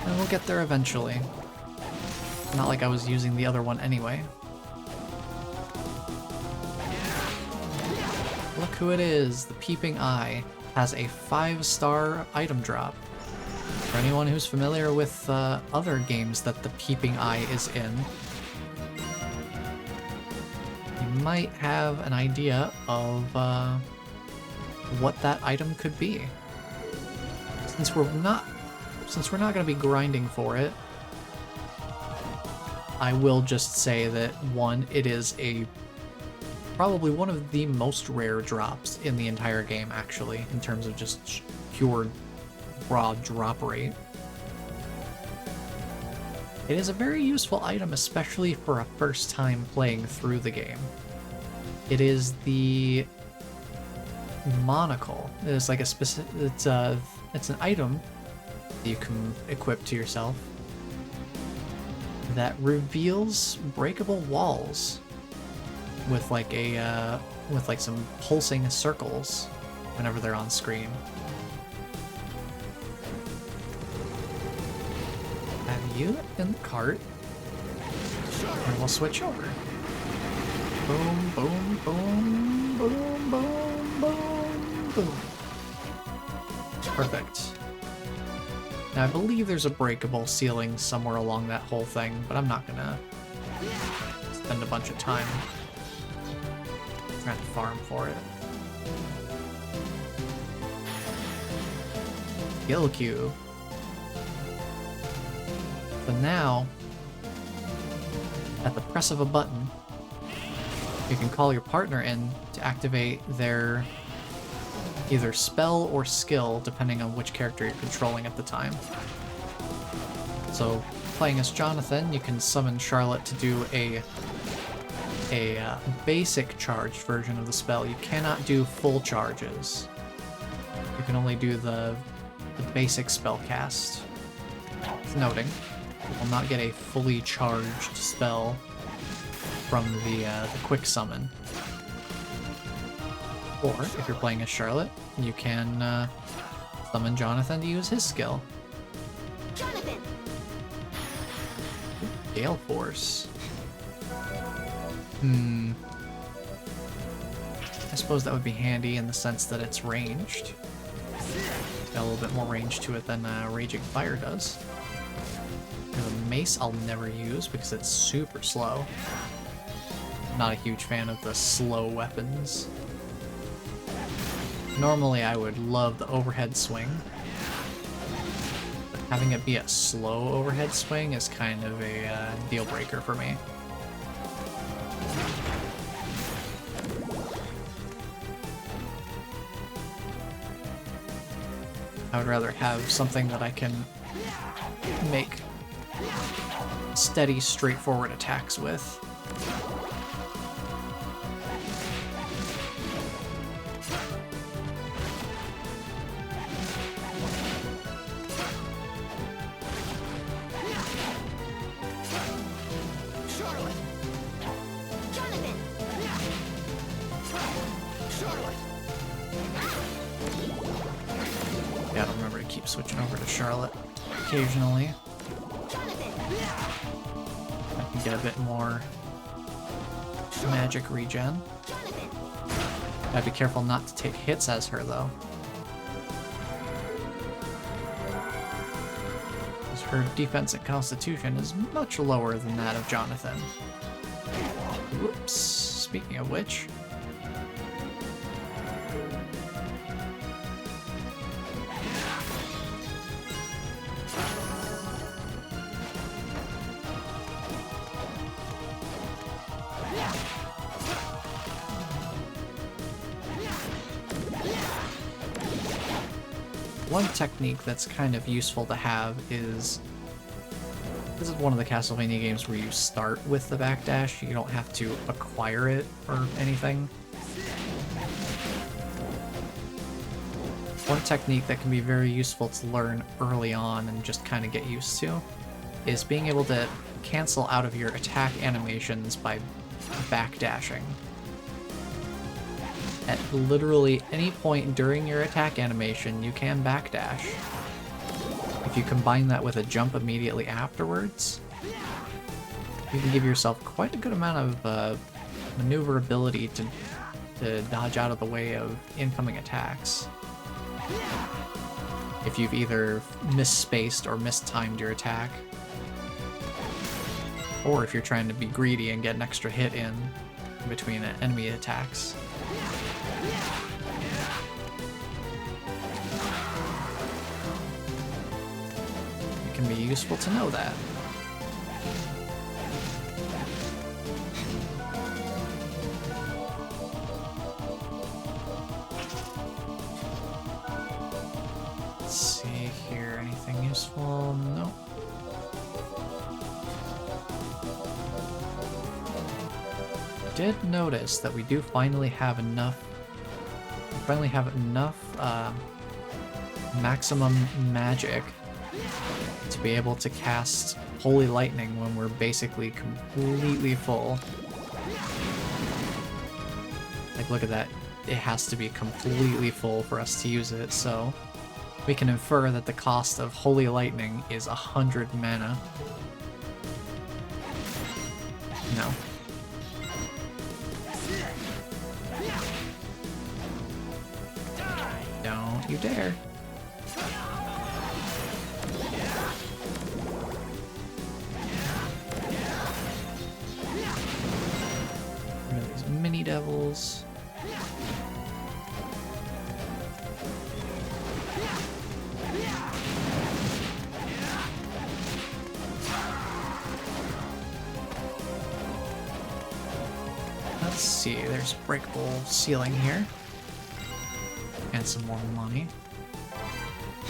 And we'll get there eventually. Not like I was using the other one anyway. Look who it is. The Peeping Eye has a 5-star item drop. For anyone who's familiar with other games that the Peeping Eye is in, you might have an idea of what that item could be. Since we're not going to be grinding for it, I will just say that one, it is probably one of the most rare drops in the entire game, actually, in terms of just pure raw drop rate. It is a very useful item, especially for a first time playing through the game. It is the monocle. It is like a specific. It's an item that you can equip to yourself that reveals breakable walls with like some pulsing circles whenever they're on screen. Have you in the cart, and we'll switch over. Boom, boom, boom, boom, boom, boom, boom. Perfect. Now I believe there's a breakable ceiling somewhere along that whole thing, but I'm not gonna spend a bunch of time trying to farm for it. Skill cube. So now, at the press of a button, you can call your partner in to activate their either spell or skill, depending on which character you're controlling at the time. So, playing as Jonathan, you can summon Charlotte to do a basic charged version of the spell. You cannot do full charges. You can only do the basic spell cast. Noting, you will not get a fully charged spell from the quick summon. Or, if you're playing as Charlotte, you can summon Jonathan to use his skill. Jonathan! Gale Force. I suppose that would be handy in the sense that it's ranged. It's got a little bit more range to it than Raging Fire does. The mace I'll never use because it's super slow. Not a huge fan of the slow weapons. Normally I would love the overhead swing, but having it be a slow overhead swing is kind of a deal breaker for me. I would rather have something that I can make steady, straightforward attacks with. Charlotte! Jonathan! Charlotte! Gotta remember to keep switching over to Charlotte occasionally. Jonathan! I can get a bit more magic regen. Jonathan! Gotta be careful not to take hits as her, though. Because her defense and constitution is much lower than that of Jonathan. Whoops. Speaking of which... one technique that's kind of useful to have is... This is one of the Castlevania games where you start with the backdash, you don't have to acquire it or anything. One technique that can be very useful to learn early on and just kind of get used to is being able to cancel out of your attack animations by backdashing. At literally any point during your attack animation, you can backdash. If you combine that with a jump immediately afterwards, you can give yourself quite a good amount of maneuverability to dodge out of the way of incoming attacks. If you've either misspaced or mistimed your attack, or if you're trying to be greedy and get an extra hit in between enemy attacks. It can be useful to know that. Let's see here, anything useful? No. Did notice that we do finally have enough maximum magic to be able to cast Holy Lightning when we're basically completely full. Like, look at that. It has to be completely full for us to use it, so we can infer that the cost of Holy Lightning is 100 mana. No. Don't you dare. Rid of these mini devils. Let's see, there's breakable ceiling here. And some more money.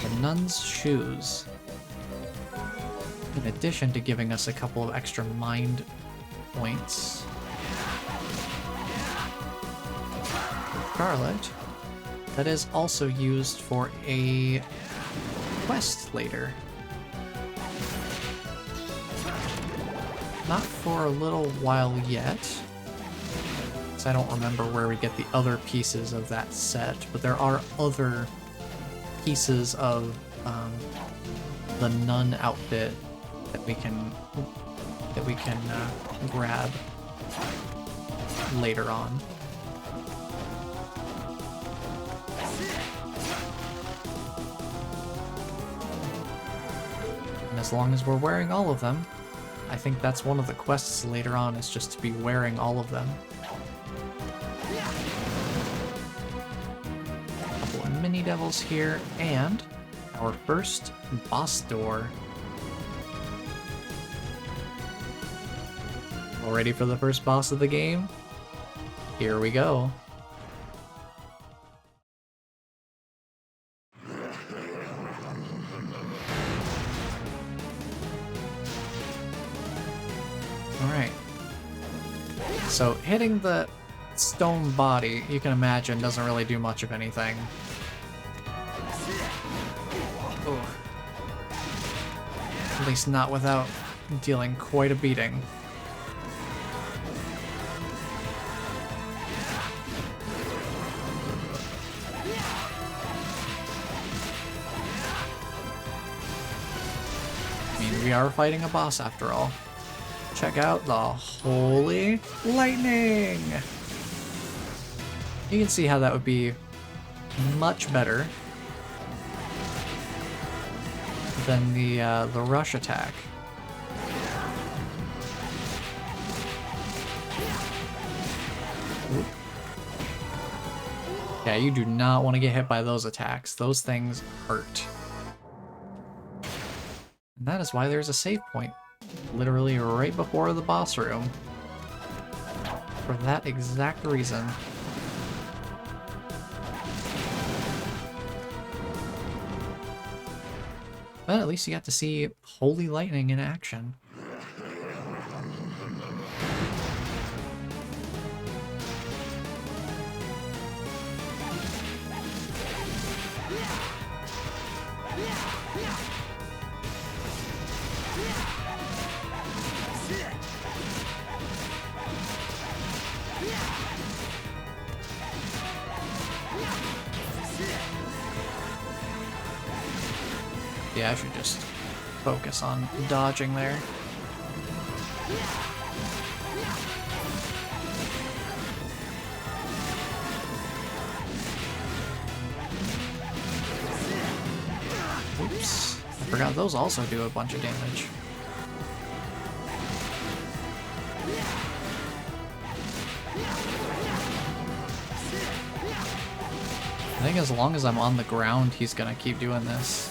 The Nun's Shoes. In addition to giving us a couple of extra mind points. Scarlet. That is also used for a quest later. Not for a little while yet. I don't remember where we get the other pieces of that set, but there are other pieces of the nun outfit that we can grab later on. And as long as we're wearing all of them, I think that's one of the quests later on, is just to be wearing all of them. Mini devils here, and our first boss door. All ready for the first boss of the game? Here we go. So hitting the stone body, you can imagine, doesn't really do much of anything. Ugh. At least not without dealing quite a beating. I mean, we are fighting a boss after all. Check out the Holy Lightning! You can see how that would be much better than the rush attack. Oop. Yeah, you do not want to get hit by those attacks. Those things hurt. And that is why there's a save point literally right before the boss room. For that exact reason. But at least you got to see Holy Lightning in action. Yeah, I should just focus on dodging there. Oops. I forgot those also do a bunch of damage. I think as long as I'm on the ground, he's gonna keep doing this.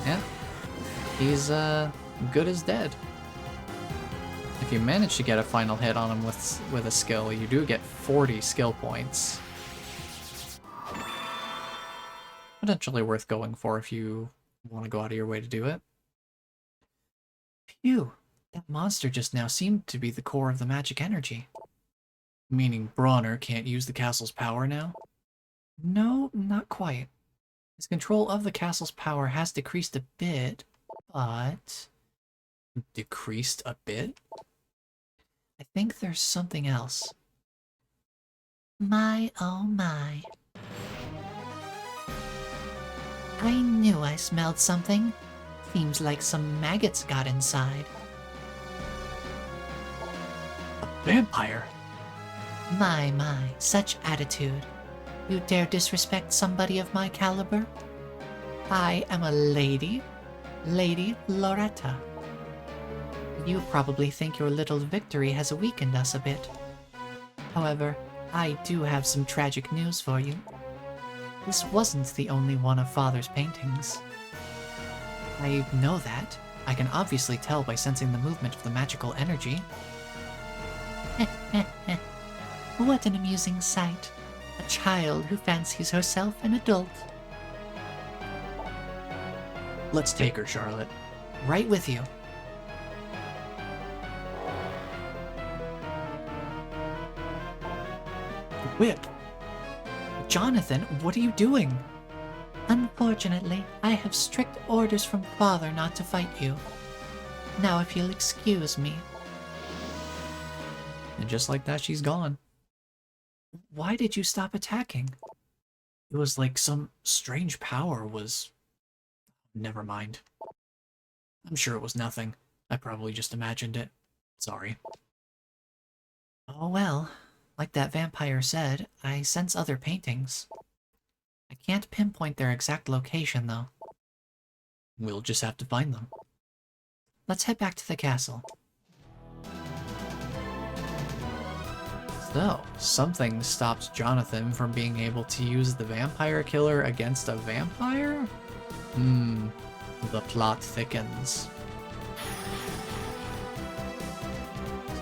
Yeah, he's good as dead. If you manage to get a final hit on him with a skill, you do get 40 skill points. Potentially worth going for if you want to go out of your way to do it. Phew, that monster just now seemed to be the core of the magic energy. Meaning Bronner can't use the castle's power now? No, not quite. His control of the castle's power has decreased a bit, but... Decreased a bit? I think there's something else. My, oh my. I knew I smelled something. Seems like some maggots got inside. A vampire? My, such attitude. You dare disrespect somebody of my caliber? I am a lady, Lady Loretta. You probably think your little victory has weakened us a bit. However, I do have some tragic news for you. This wasn't the only one of Father's paintings. I know that. I can obviously tell by sensing the movement of the magical energy. What an amusing sight. A child who fancies herself an adult. Let's take her, Charlotte. Right with you. Whip! Jonathan, what are you doing? Unfortunately, I have strict orders from Father not to fight you. Now if you'll excuse me. And just like that, she's gone. Why did you stop attacking? It was like some strange power was... Never mind. I'm sure it was nothing. I probably just imagined it. Sorry. Oh well, like that vampire said, I sense other paintings. I can't pinpoint their exact location, though. We'll just have to find them. Let's head back to the castle. So, something stopped Jonathan from being able to use the vampire killer against a vampire? The plot thickens.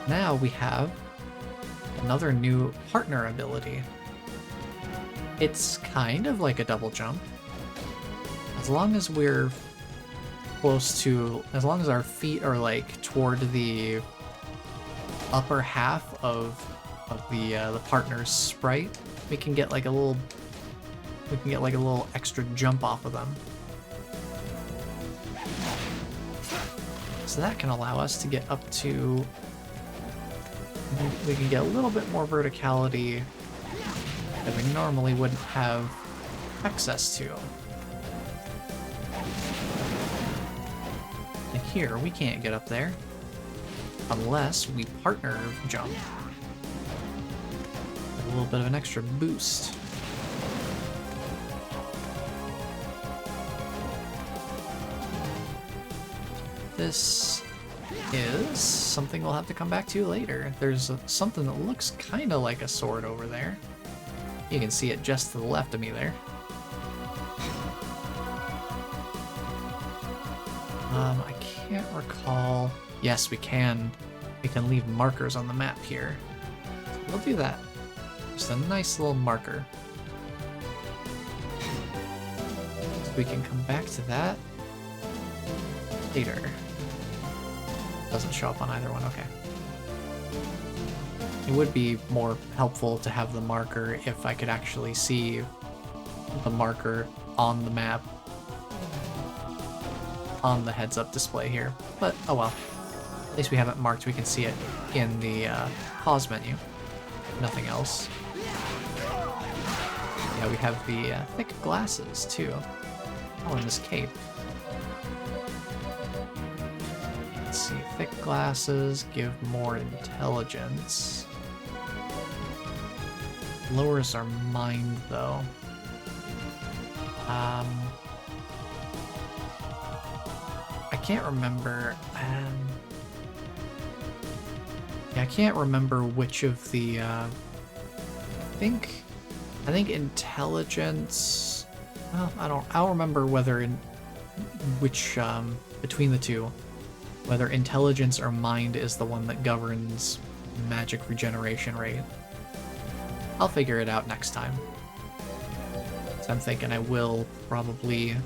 Now we have another new partner ability. It's kind of like a double jump. As long as we're close to, as long as our feet are like toward the upper half of the partner's sprite, we can get like a little extra jump off of them. So that can allow us to get up to, we can get a little bit more verticality that we normally wouldn't have access to. And here, we can't get up there unless we partner jump. A little bit of an extra boost. This is something we'll have to come back to later. There's something that looks kind of like a sword over there. You can see it just to the left of me there. I can't recall. Yes, we can. We can leave markers on the map here. We'll do that. Just a nice little marker. So we can come back to that later. Doesn't show up on either one, okay. It would be more helpful to have the marker if I could actually see the marker on the map, on the heads-up display here. But, oh well. At least we have it marked, we can see it in the pause menu. Nothing else. Yeah, we have the thick glasses, too. Oh, and this cape. Let's see, thick glasses give more intelligence. Lowers our mind, though. I can't remember. Yeah, I can't remember which of the. I think intelligence. Well, I don't remember whether in which between the two, whether intelligence or mind is the one that governs magic regeneration rate. I'll figure it out next time. So I'm thinking I will probably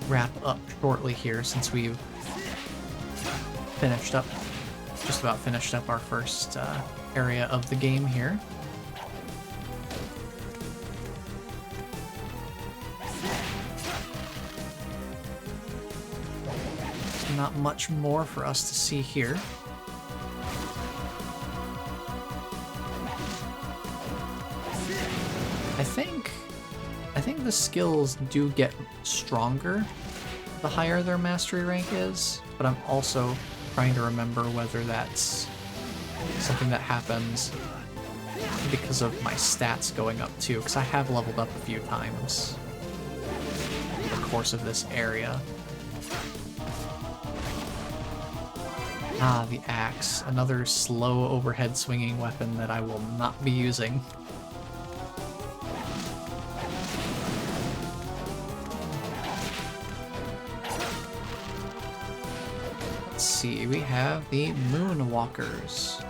wrap up shortly here since we've just about finished up our first area of the game here. There's not much more for us to see here. I think the skills do get stronger the higher their mastery rank is, but I'm also trying to remember whether that's something that happens because of my stats going up too, because I have leveled up a few times in the course of this area. Ah, the axe, another slow overhead swinging weapon that I will not be using. Let's see, we have the Moonwalkers.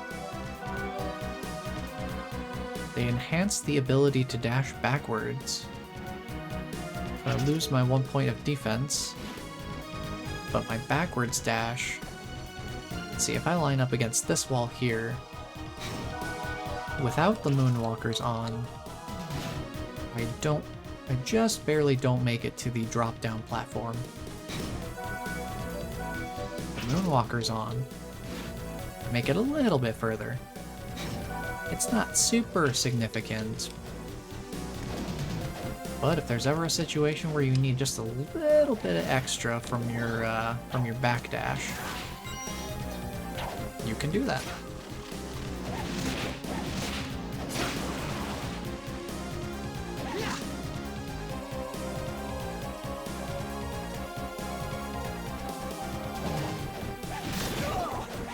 They enhance the ability to dash backwards. I lose my 1 point of defense, but my backwards dash. Let's see, if I line up against this wall here, without the Moonwalkers on, I just barely don't make it to the drop-down platform. The Moonwalkers on, make it a little bit further. It's not super significant, but if there's ever a situation where you need just a little bit of extra from your backdash, you can do that.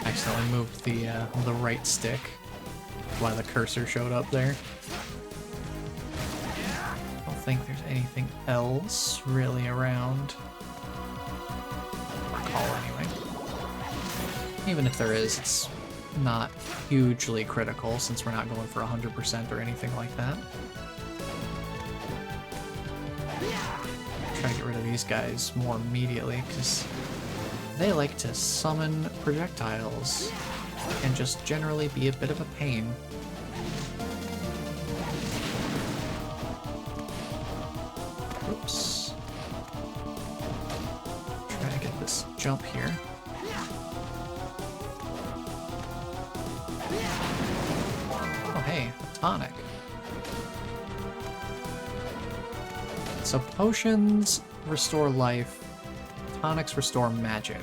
Accidentally moved the right stick while the cursor showed up there. I don't think there's anything else really around. Recall anyway. Even if there is, it's not hugely critical since we're not going for 100% or anything like that. Try to get rid of these guys more immediately because They like to summon projectiles and just generally be a bit of a pain. Oops. Try to get this jump here. Oh hey, a tonic. So potions restore life, tonics restore magic.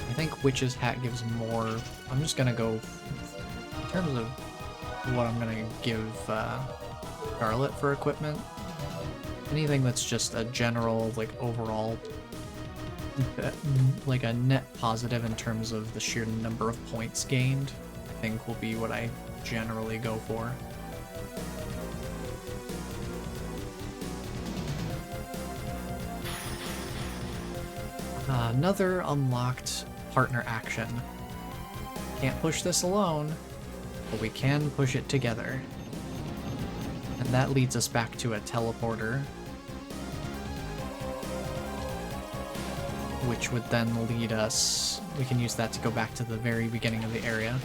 I think Witch's Hat gives more. I'm just gonna go in terms of what I'm gonna give Scarlet for equipment. Anything that's just a general, like, overall, like a net positive in terms of the sheer number of points gained, I think will be what I generally go for. Another unlocked partner action. Can't push this alone, but we can push it together. And that leads us back to a teleporter, which would then lead us... We can use that to go back to the very beginning of the area.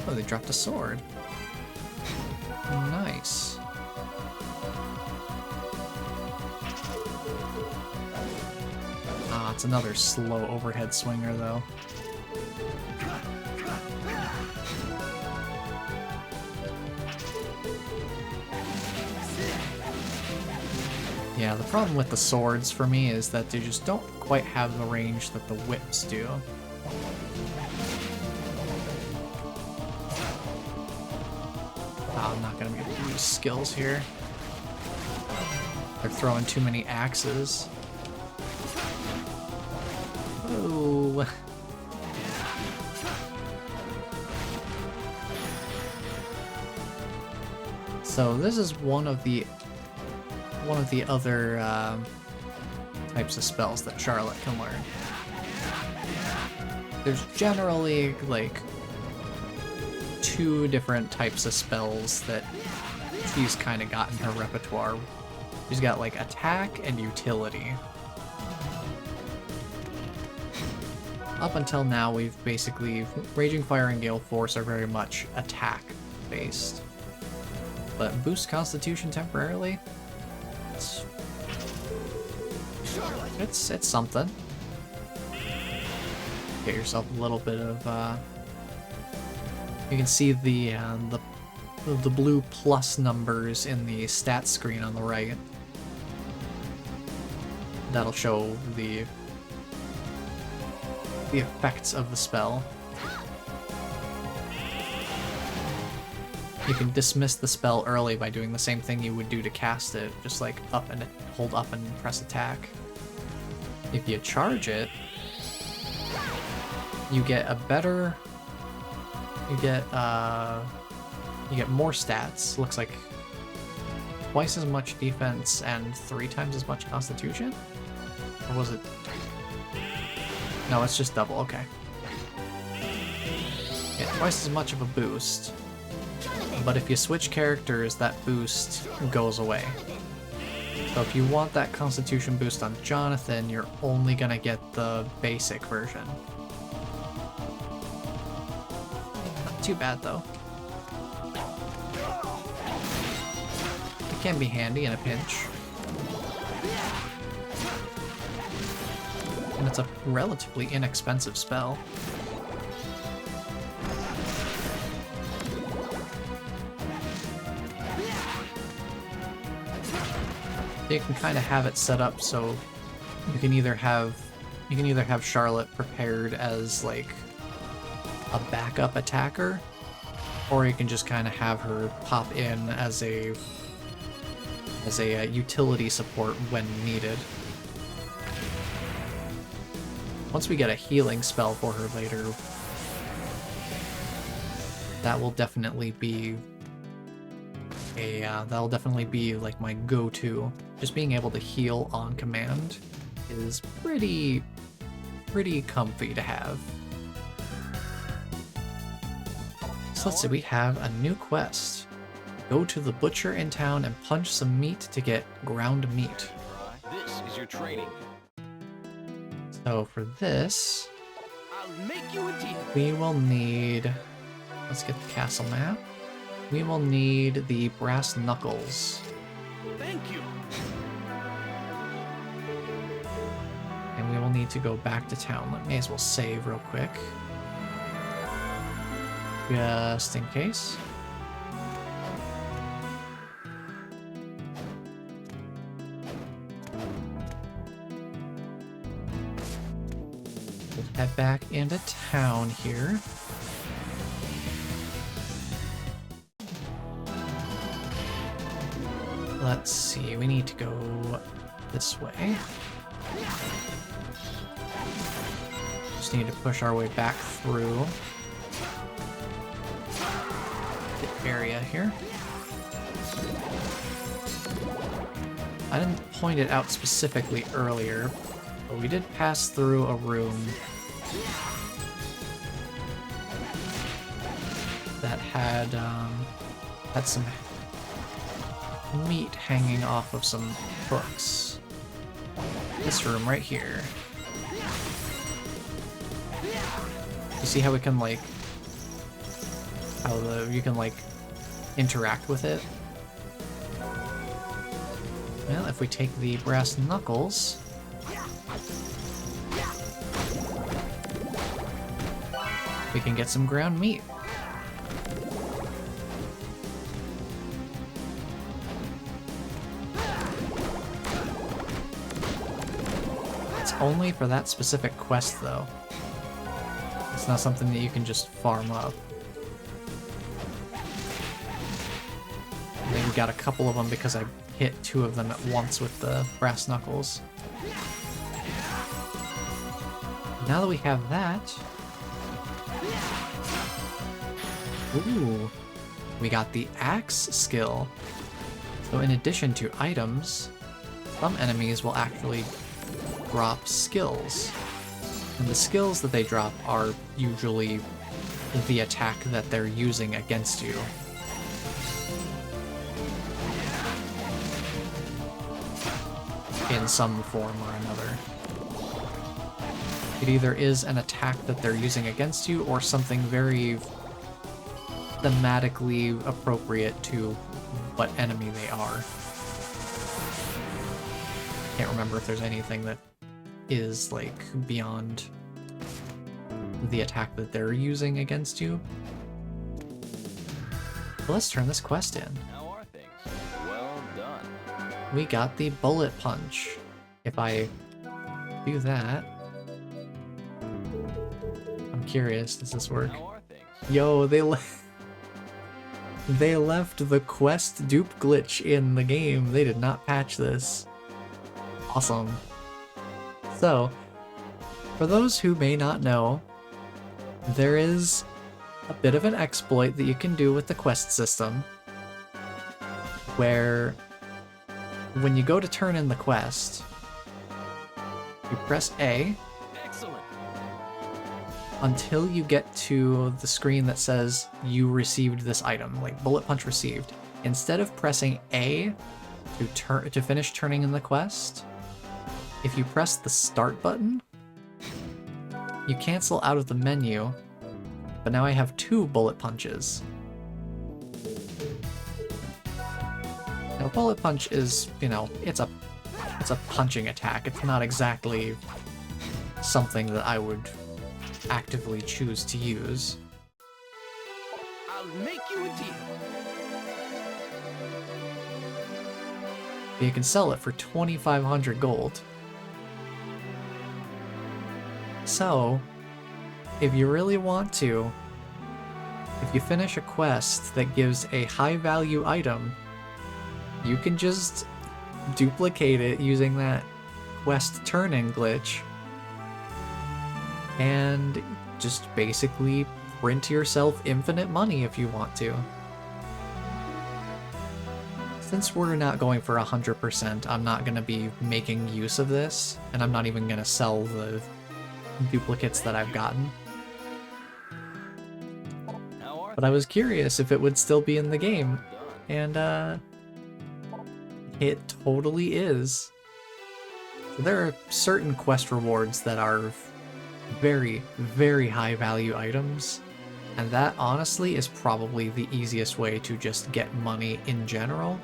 Oh, they dropped a sword. Nice. Ah, it's another slow overhead swinger, though. Yeah, the problem with the swords for me is that they just don't quite have the range that the whips do. Oh, I'm not gonna be able to use skills here. They're throwing too many axes. Ooh. So this is one of the other types of spells that Charlotte can learn. There's generally like 2 different types of spells that she's kind of got in her repertoire. She's got like attack and utility. Up until now, we've basically... Raging Fire and Gale Force are very much attack-based. But boost Constitution temporarily? It's something. Get yourself a little bit of... You can see the blue plus numbers in the stats screen on the right. That'll show the effects of the spell. You can dismiss the spell early by doing the same thing you would do to cast it, just like hold up and press attack. If you charge it, you get a better... You get more stats. Looks like twice as much defense and 3 times as much constitution? Or was it... No, it's just double, okay. Yeah, twice as much of a boost. But if you switch characters, that boost goes away. So if you want that constitution boost on Jonathan, you're only gonna get the basic version. Not too bad, though. It can be handy in a pinch. And it's a relatively inexpensive spell. You can kind of have it set up so you can either have Charlotte prepared as like a backup attacker, or you can just kind of have her pop in as a utility support when needed. Once we get a healing spell for her later, that will definitely be that'll definitely be like my go-to. Just being able to heal on command is pretty comfy to have. So let's see, we have a new quest. Go to the butcher in town and punch some meat to get ground meat. This is your training. So for this, I'll make you a deal. we will need... Let's get the castle map. We will need the brass knuckles. Thank you. And we will need to go back to town. May as well save real quick. Just in case. We'll head back into town here. Let's see, we need to go this way. Just need to push our way back through the area here. I didn't point it out specifically earlier, but we did pass through a room that had some meat hanging off of some hooks. This room right here. You see how we can like, you can like interact with it? Well, if we take the brass knuckles, we can get some ground meat. It's only for that specific quest, though. It's not something that you can just farm up. I think we got a couple of them because I hit 2 of them at once with the brass knuckles. Now that we have that... Ooh! We got the axe skill. So in addition to items, some enemies will actually drop skills. And the skills that they drop are usually the attack that they're using against you. In some form or another. It either is an attack that they're using against you or something very thematically appropriate to what enemy they are. Can't remember if there's anything that is like beyond the attack that they're using against you. But let's turn this quest in. How are things? Well done. We got the bullet punch. If I do that... I'm curious, does this work? How are things? Yo, they left the quest dupe glitch in the game. They did not patch this. Awesome. So, for those who may not know, there is a bit of an exploit that you can do with the quest system where when you go to turn in the quest, you press A Excellent. until you get to the screen that says you received this item, like bullet punch received. Instead of pressing A to finish turning in the quest, if you press the start button, you cancel out of the menu, but now I have 2 bullet punches. Now bullet punch is, you know, it's a punching attack. It's not exactly something that I would actively choose to use. I'll make you a deal. You can sell it for 2,500 gold. So, if you really want to, if you finish a quest that gives a high value item, you can just duplicate it using that quest turn-in glitch and just basically print yourself infinite money if you want to. Since we're not going for 100%, I'm not going to be making use of this, and I'm not even going to sell the duplicates that I've gotten. How are But I was curious if it would still be in the game, Well done. and it totally is. So there are certain quest rewards that are very, very high value items, and that honestly is probably the easiest way to just get money in general,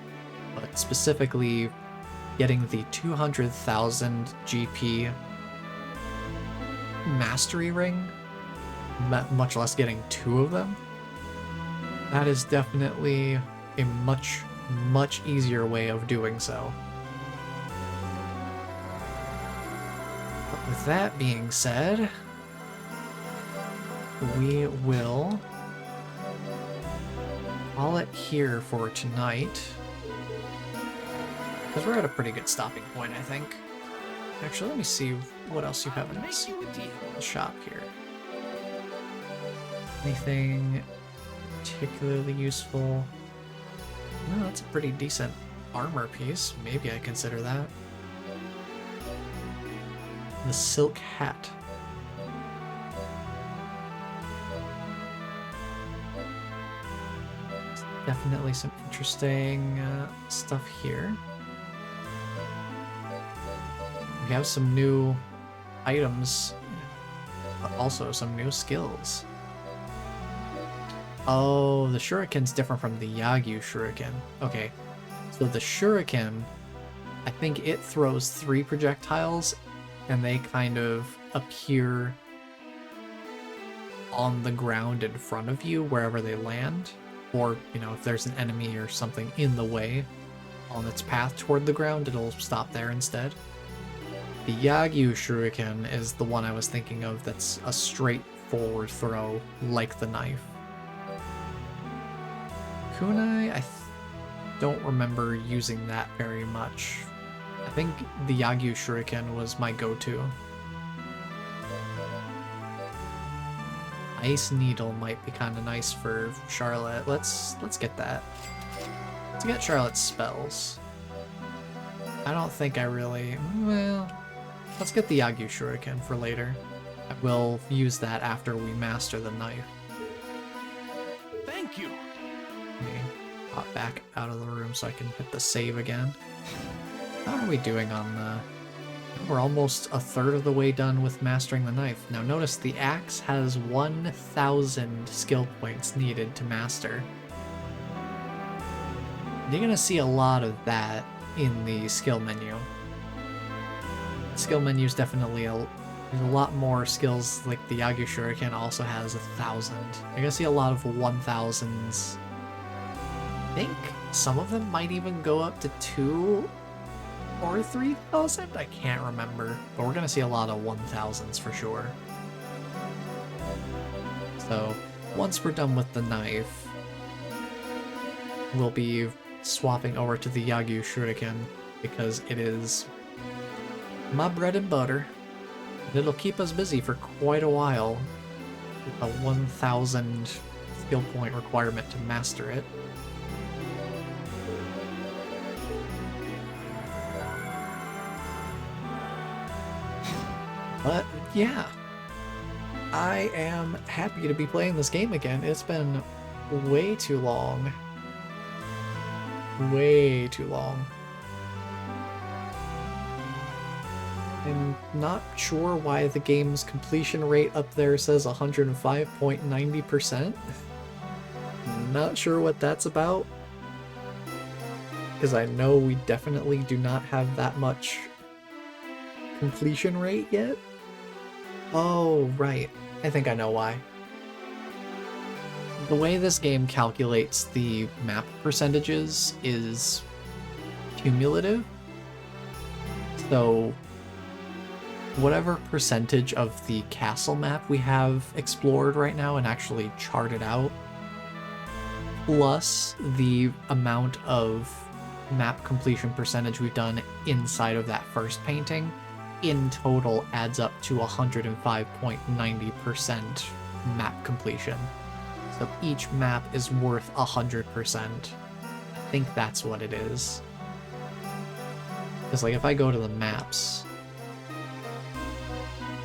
but specifically getting the 200,000 GP mastery ring, much less getting 2 of them. That is definitely a much, much easier way of doing so. But with that being said, we will call it here for tonight. Because we're at a pretty good stopping point, I think. Actually, let me see what else you have in Make this you a deal. shop here. Anything particularly useful? No, that's a pretty decent armor piece. Maybe I consider that. The silk hat. Definitely some interesting stuff here. We have some new items, but also some new skills. Oh, the shuriken's different from the Yagyu shuriken. Okay, so the shuriken, I think it throws 3 projectiles, and they kind of appear on the ground in front of you wherever they land. Or, you know, if there's an enemy or something in the way on its path toward the ground, it'll stop there instead. The Yagyu shuriken is the one I was thinking of that's a straightforward throw, like the knife. Kunai, I don't remember using that very much. I think the Yagyu shuriken was my go-to. Ice Needle might be kind of nice for Charlotte. Let's get that. Let's get Charlotte's spells. I don't think I really... Well, let's get the Yagyu shuriken for later. I will use that after we master the knife. Thank you. Let me pop back out of the room so I can hit the save again. How are we doing on the... We're almost a third of the way done with mastering the knife. Now notice the axe has 1,000 skill points needed to master. You're gonna see a lot of that in the skill menu. The skill menu is definitely there's a lot more skills, like the Yagyu shuriken also has 1,000. You're gonna see a lot of 1,000s. I think some of them might even go up to 2 or 3,000? I can't remember, but we're gonna see a lot of 1,000s for sure. So once we're done with the knife, we'll be swapping over to the Yagyu shuriken because it is my bread and butter. And it'll keep us busy for quite a while with a 1,000 skill point requirement to master it. But yeah, I am happy to be playing this game again. It's been way too long. Way too long. I'm not sure why the game's completion rate up there says 105.90%. Not sure what that's about. Because I know we definitely do not have that much completion rate yet. Oh, right. I think I know why. The way this game calculates the map percentages is cumulative. So, whatever percentage of the castle map we have explored right now and actually charted out, plus the amount of map completion percentage we've done inside of that first painting, in total adds up to 105.90% map completion. So each map is worth 100%. I think that's what it is. Because like if I go to the maps,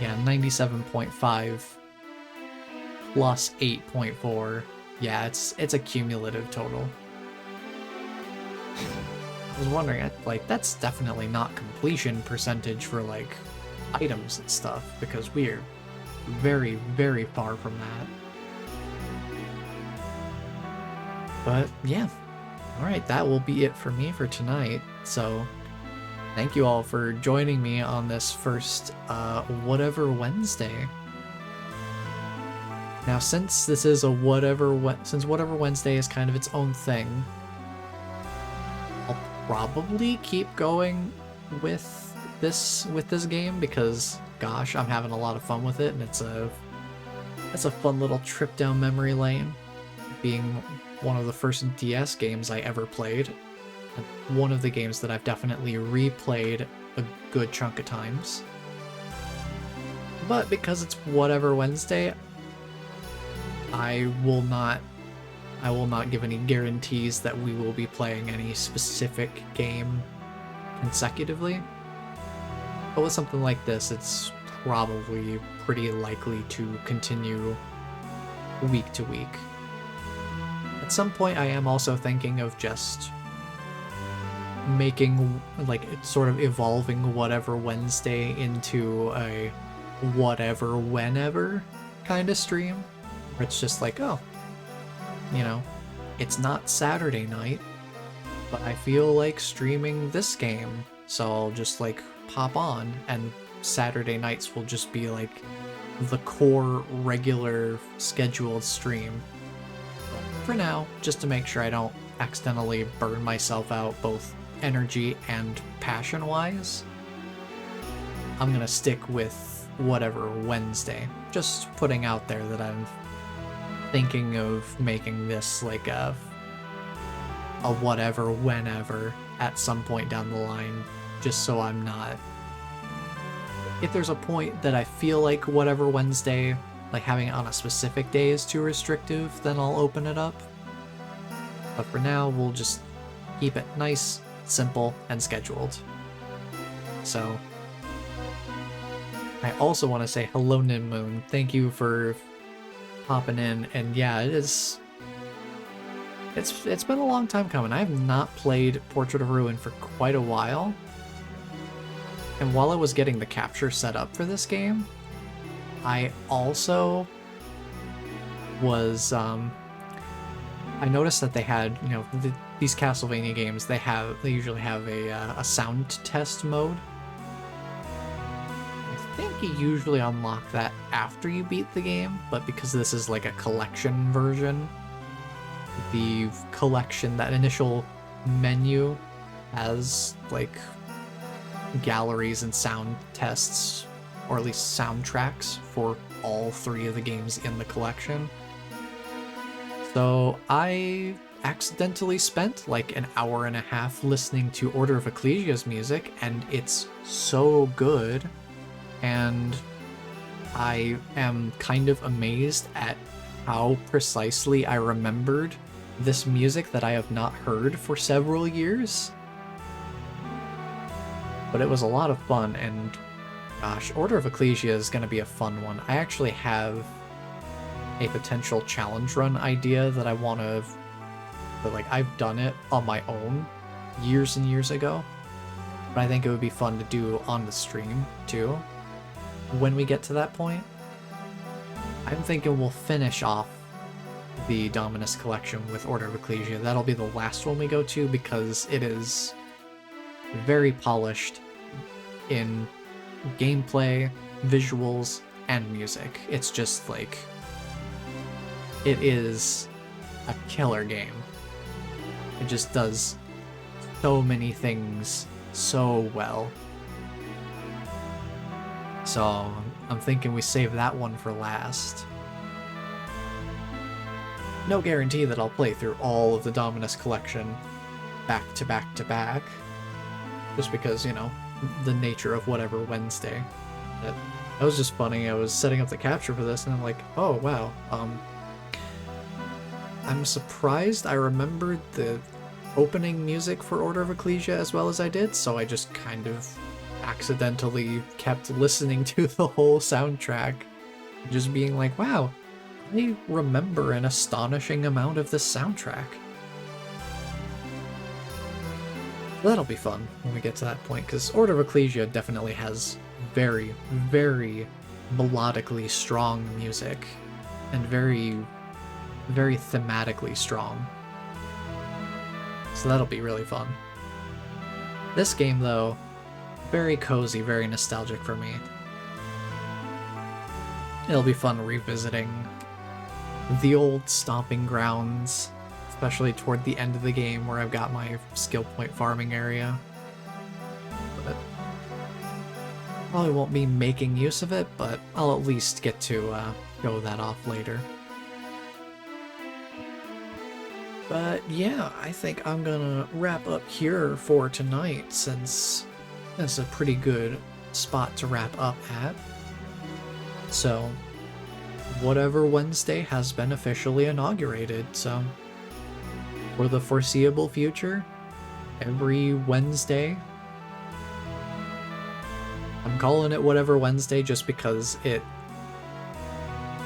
yeah, 97.5 plus 8.4 Yeah, it's a cumulative total. I was wondering, like, that's definitely not completion percentage for, like, items and stuff, because we're very, very far from that. But, yeah. Alright, that will be it for me for tonight. So, thank you all for joining me on this first, Whatever Wednesday. Now, since this is a since Whatever Wednesday is kind of its own thing, I'll probably keep going with this game because, gosh, I'm having a lot of fun with it, and it's a fun little trip down memory lane, being one of the first DS games I ever played, and one of the games that I've definitely replayed a good chunk of times. But because it's Whatever Wednesday, I will not give any guarantees that we will be playing any specific game consecutively. But with something like this, it's probably pretty likely to continue week to week. At some point, I am also thinking of just making, like, sort of evolving Whatever Wednesday into a whatever whenever kind of stream. Where it's just like, oh, you know, it's not Saturday night, but I feel like streaming this game, so I'll just, like, pop on, and Saturday nights will just be, like, the core, regular, scheduled stream. But for now, just to make sure I don't accidentally burn myself out both energy and passion-wise, I'm gonna stick with Whatever Wednesday. Just putting out there that I'm thinking of making this like a whatever whenever at some point down the line, just so I'm not, if there's a point that I feel like Whatever Wednesday, like having it on a specific day is too restrictive, then I'll open it up. But for now, we'll just keep it nice, simple, and scheduled. So I also want to say hello, Nim Moon. Thank you for popping in, and yeah, it's been a long time coming. I have not played Portrait of Ruin for quite a while, and while I was getting the capture set up for this game, I also was I noticed that they had, you know, these Castlevania games, they usually have a sound test mode. I think you usually unlock that after you beat the game, but because this is like a collection version, the collection, that initial menu, has like galleries and sound tests, or at least soundtracks, for all 3 of the games in the collection. So I accidentally spent like an hour and a half listening to Order of Ecclesia's music, and it's so good. And I am kind of amazed at how precisely I remembered this music that I have not heard for several years. But it was a lot of fun, and gosh, Order of Ecclesia is going to be a fun one. I actually have a potential challenge run idea that I want to, but like I've done it on my own years and years ago, but I think it would be fun to do on the stream too when we get to that point. I'm thinking we'll finish off the Dominus Collection with Order of Ecclesia. That'll be the last one we go to, because it is very polished in gameplay, visuals, and music. It's just like, it is a killer game. It just does so many things so well. So I'm thinking we save that one for last. No guarantee that I'll play through all of the Dominus Collection back to back to back, just because, you know, the nature of Whatever Wednesday. That was just funny. I was setting up the capture for this, and I'm like, oh wow, I'm surprised I remembered the opening music for Order of Ecclesia as well as I did, so I just kind of accidentally kept listening to the whole soundtrack, just being like, wow, I remember an astonishing amount of this soundtrack. That'll be fun when we get to that point, because Order of Ecclesia definitely has very, very melodically strong music, and very, very thematically strong. So that'll be really fun. This game, though, very cozy, very nostalgic for me. It'll be fun revisiting the old stomping grounds, especially toward the end of the game where I've got my skill point farming area. But probably won't be making use of it, but I'll at least get to show that off later. But yeah, I think I'm gonna wrap up here for tonight, since that's a pretty good spot to wrap up at. So, whatever Wednesday has been officially inaugurated, so for the foreseeable future, every Wednesday, I'm calling it whatever Wednesday just because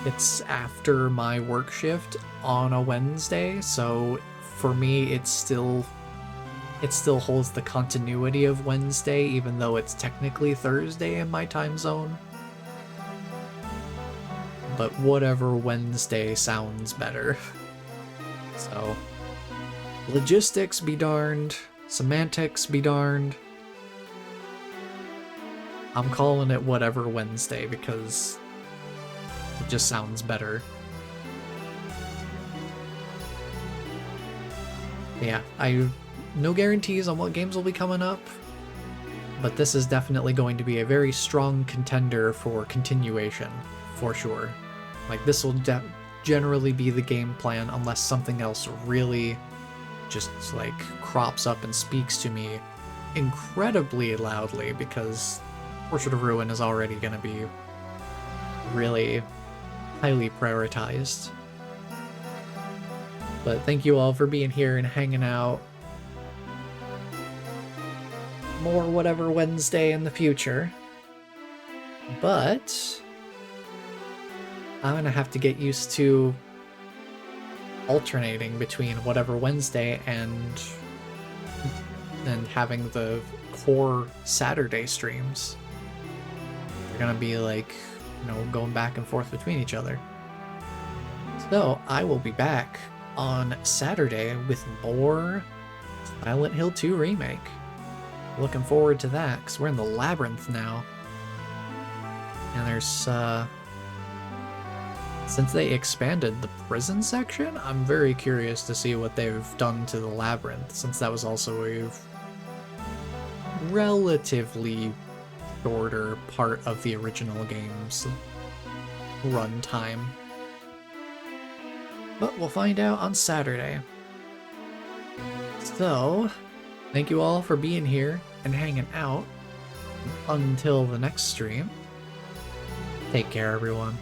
it's after my work shift on a Wednesday, so for me it still holds the continuity of Wednesday, even though it's technically Thursday in my time zone. But whatever Wednesday sounds better. So, logistics be darned, semantics be darned. I'm calling it whatever Wednesday because it just sounds better. Yeah, no guarantees on what games will be coming up, but this is definitely going to be a very strong contender for continuation, for sure. Like, this will generally be the game plan unless something else really just, like, crops up and speaks to me incredibly loudly, because Portrait of Ruin is already going to be really highly prioritized. But thank you all for being here and hanging out. More whatever Wednesday in the future. But I'm gonna have to get used to alternating between whatever Wednesday and having the core Saturday streams. They're gonna be like, you know, going back and forth between each other. So I will be back on Saturday with more Silent Hill 2 Remake. Looking forward to that, because we're in the Labyrinth now. And there's, since they expanded the prison section, I'm very curious to see what they've done to the Labyrinth, since that was also a relatively shorter part of the original game's runtime. But we'll find out on Saturday. So, thank you all for being here and hanging out. Until the next stream, take care, everyone.